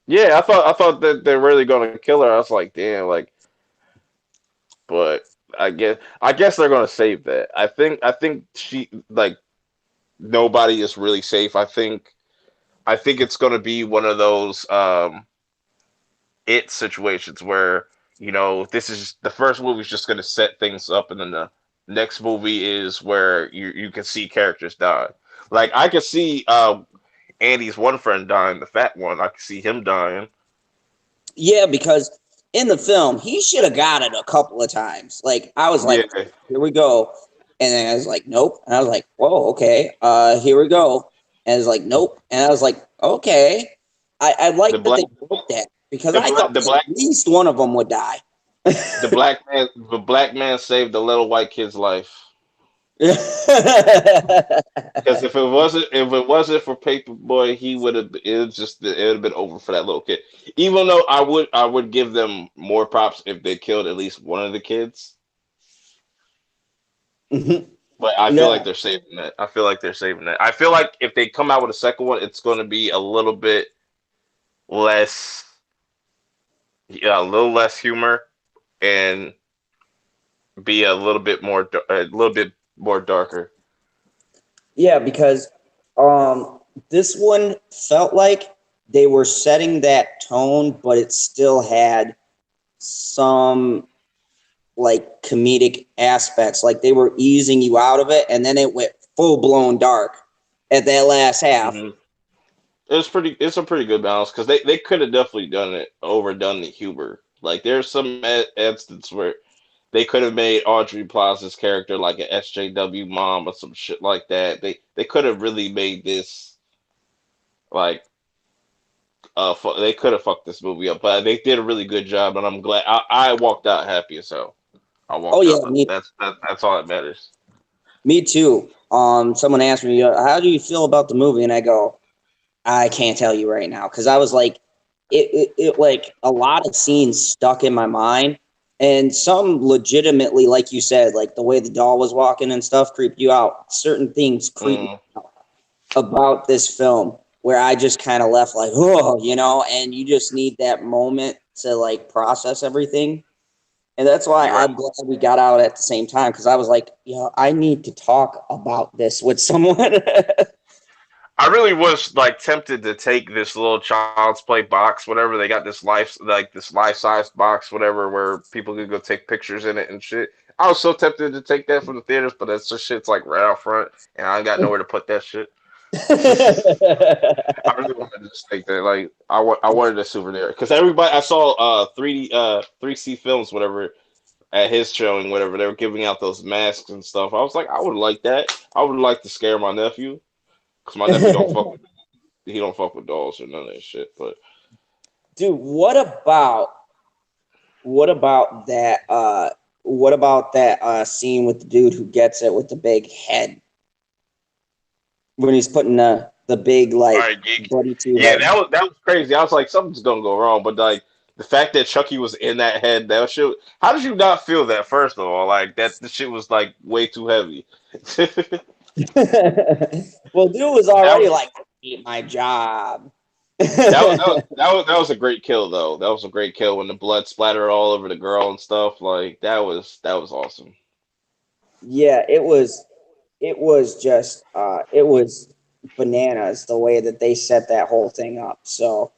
Yeah, I thought that they're really gonna kill her. I was like, damn, like, but I guess they're gonna save that. I think she like nobody is really safe. I think it's gonna be one of those it situations where this is the first movie is just gonna set things up, and then the next movie is where you can see characters die. Like I could see Andy's one friend dying, the fat one. I could see him dying. Yeah, because in the film, he should have got it a couple of times. Like, I was Yeah, like, here we go. And then I was like, nope. And I was like, whoa, okay. Here we go. And I was like, nope. And I was like, okay. I the like that black they broke that because I thought the at black least one of them would die. the black man saved the little white kid's life. Because if it wasn't for Paperboy, he would have it would have been over for that little kid. Even though I would give them more props if they killed at least one of the kids. But I feel like No. they're saving that. I feel like they're saving that. I feel like if they come out with a second one, it's going to be a little bit less, yeah, a little less humor and be a little bit more darker. Yeah, because this one felt like they were setting that tone, but it still had some like comedic aspects. Like they were easing you out of it, and then it went full blown dark at that last half. Hmm. It's a pretty good balance because they could have definitely overdone the humor. Like there's some instance where they could have made Audrey Plaza's character like an SJW mom or some shit like that. They could have really made this like they could have fucked this movie up, but they did a really good job, and I'm glad I walked out happy as hell. I Oh walked yeah, out. That's all that matters. me too. Someone asked me, "How do you feel about the movie?" And I go, "I can't tell you right now," because I was like, it like a lot of scenes stuck in my mind, and some legitimately, like you said, like the way the doll was walking and stuff creeped you out. Certain things creep me Mm, about this film where I just kind of left like, oh, and you just need that moment to like process everything. And that's why you're right. I'm glad we got out at the same time because I was like, I need to talk about this with someone. I really was like tempted to take this little child's play box, whatever they got this life size box, whatever, where people could go take pictures in it and shit. I was so tempted to take that from the theaters, but that's just shit's like right out front, and I ain't got nowhere to put that shit. I really wanted to just take that. Like I wanted a souvenir because everybody I saw 3C films whatever at his showing whatever they were giving out those masks and stuff. I was like I would like that. I would like to scare my nephew because my nephew don't fuck with he don't fuck with dolls or none of that shit. But Dude, what about that scene with the dude who gets it with the big head when he's putting the big all like right, geek. buddy two Yeah, head. that was crazy. I was like something's gonna go wrong, but like the fact that Chucky was in that head, that shit. How did you not feel that? First of all, like that the shit was like way too heavy. that Well, dude was already was like, I hate my job. that was a great kill though. That was a great kill when the blood splattered all over the girl and stuff. Like that was awesome. Yeah, it was bananas the way that they set that whole thing up. So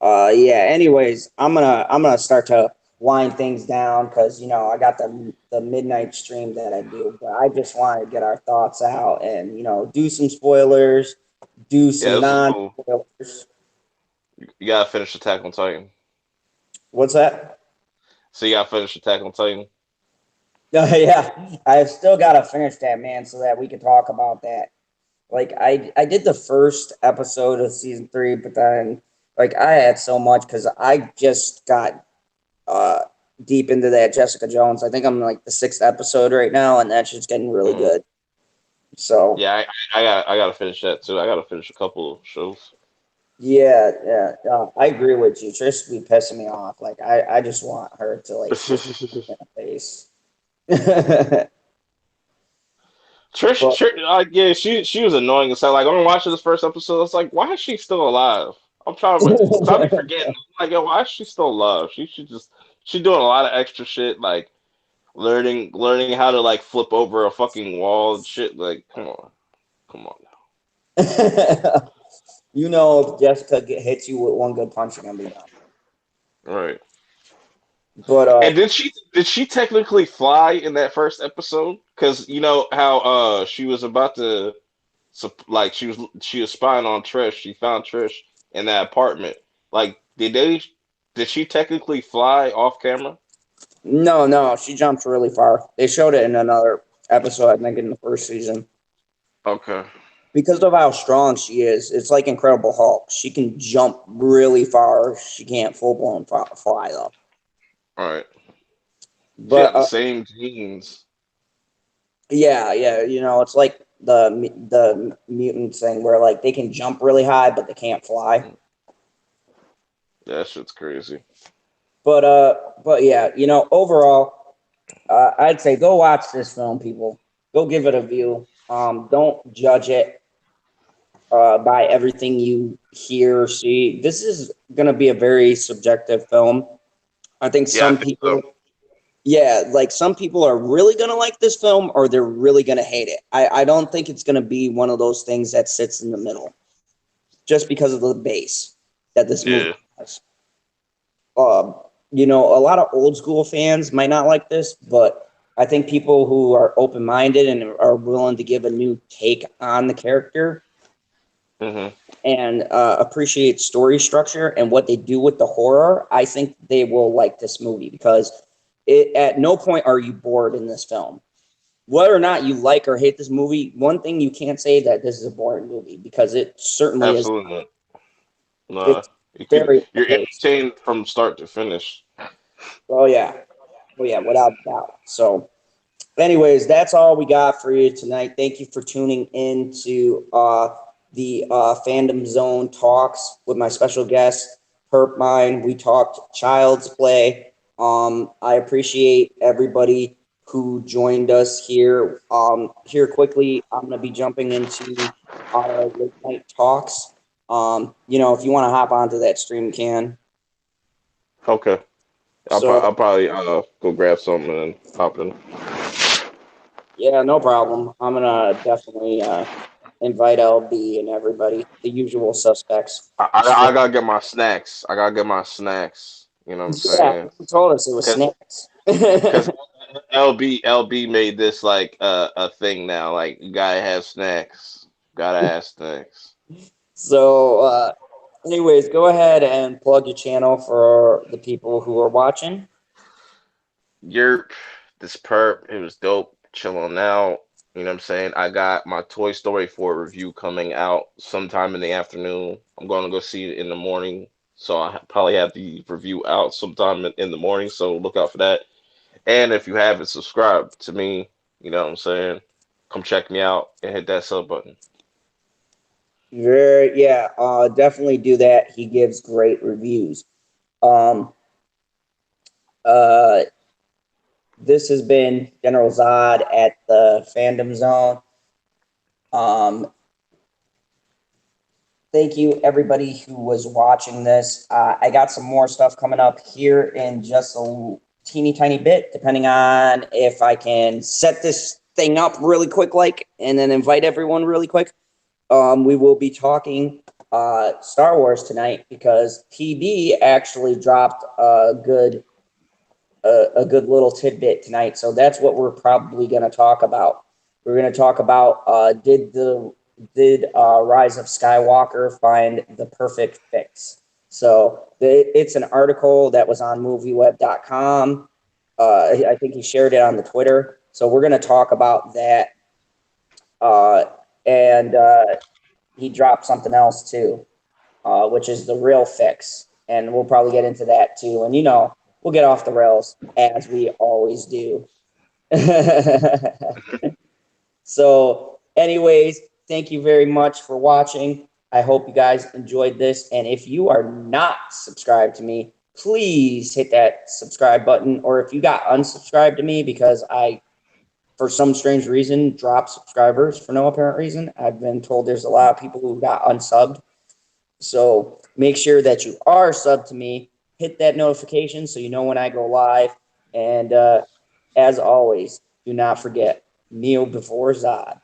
yeah, anyways, I'm gonna start to wind things down because I got the midnight stream that I do, but I just want to get our thoughts out and do some spoilers, do Yeah, some this was cool. non-spoilers. You gotta finish Attack on Titan. What's that? So you gotta finish Attack on Titan. Yeah, I've still got to finish that, man, so that we can talk about that. Like I did the first episode of season 3, but then like I had so much because I just got uh deep into that Jessica Jones. I think I'm like the 6th episode right now, and that's just getting really Mhm. good. So Yeah, I gotta finish that too. I gotta finish a couple of shows. yeah, yeah, I agree with you. Trish be pissing me off. Like I just want her to like kick me in the face. But Yeah, she was annoying. So like, I'm watching this first episode. It's like, why is she still alive? I'm trying to, cause I be forgetting. Like, yo, why is she still alive? She should just, she doing a lot of extra shit, like learning how to like flip over a fucking wall and shit. Like, come on if Jessica hits you with one good punch, you're gonna be done. now. Right. But And did she technically fly in that first episode? Because you know how she was about to like she was spying on Trish. She found Trish in that apartment. Like did she technically fly off camera? no, no, she jumps really far. They showed it in another episode, I think, in the first season. Okay. Because of how strong she is, it's like Incredible Hulk. She can jump really far. She can't full blown fly though. All right. She But got the same genes. yeah, yeah, it's like the mutant thing where like they can jump really high, but they can't fly. That shit's crazy. But yeah, overall, I'd say go watch this film, people. Go give it a view. Don't judge it by everything you hear or see. This is going to be a very subjective film. I think Yeah, I some think so. people, yeah, like some people are really going to like this film or they're really going to hate it. I don't think it's going to be one of those things that sits in the middle just because of the base that this movie Yeah, has. Um, a lot of old school fans might not like this, but I think people who are open minded and are willing to give a new take on the character hmm and appreciate story structure and what they do with the horror, I think they will like this movie because at no point are you bored in this film. Whether or not you like or hate this movie, one thing you can't say that this is a boring movie because it certainly is. absolutely. Nah, It's you're very fast. entertained from start to finish. Oh yeah, oh yeah, without a doubt. So, anyways, that's all we got for you tonight. Thank you for tuning in to the Fandom Zone talks with my special guest, Purp Mine. We talked Child's Play. I appreciate everybody who joined us here. Here quickly, I'm going to be jumping into our late night talks. If you want to hop onto that stream, you can. Okay. So, I'll probably go grab something and then hop in. yeah, no problem. I'm gonna definitely invite LB and everybody, the usual suspects. I gotta get my snacks. I gotta get my snacks. You know what I'm Yeah, saying? you told us it was Cause, snacks. cause LB made this like a thing now. Like you gotta have snacks. Gotta have snacks. So, anyways, go ahead and plug your channel for the people who are watching. Yerp, this perp, it was dope. Chilling out. You know what I'm saying? I got my Toy Story 4 review coming out sometime in the afternoon. I'm gonna go see it in the morning. So probably have the review out sometime in the morning. So look out for that. And if you haven't subscribed to me, you know what I'm saying? Come check me out and hit that sub button. Very, yeah, definitely do that. He gives great reviews. Um, uh, this has been General Zod at the Fandom Zone. Um, thank you, everybody who was watching this. I got some more stuff coming up here in just a teeny tiny bit, depending on if I can set this thing up really quick, like, and then invite everyone really quick. We will be talking Star Wars tonight because TB actually dropped a good little tidbit tonight. So that's what we're probably going to talk about. We're going to talk about did Rise of Skywalker find the perfect fix? So it's an article that was on movieweb.com. I think he shared it on the Twitter. So we're going to talk about that. And he dropped something else too, which is the real fix. And we'll probably get into that too. And, we'll get off the rails as we always do. So, anyways, thank you very much for watching. I hope you guys enjoyed this. And if you are not subscribed to me, please hit that subscribe button. Or if you got unsubscribed to me because I, for some strange reason, dropped subscribers for no apparent reason, I've been told there's a lot of people who got unsubbed. So make sure that you are subbed to me. Hit that notification so you know when I go live. And as always, do not forget, kneel before Zod.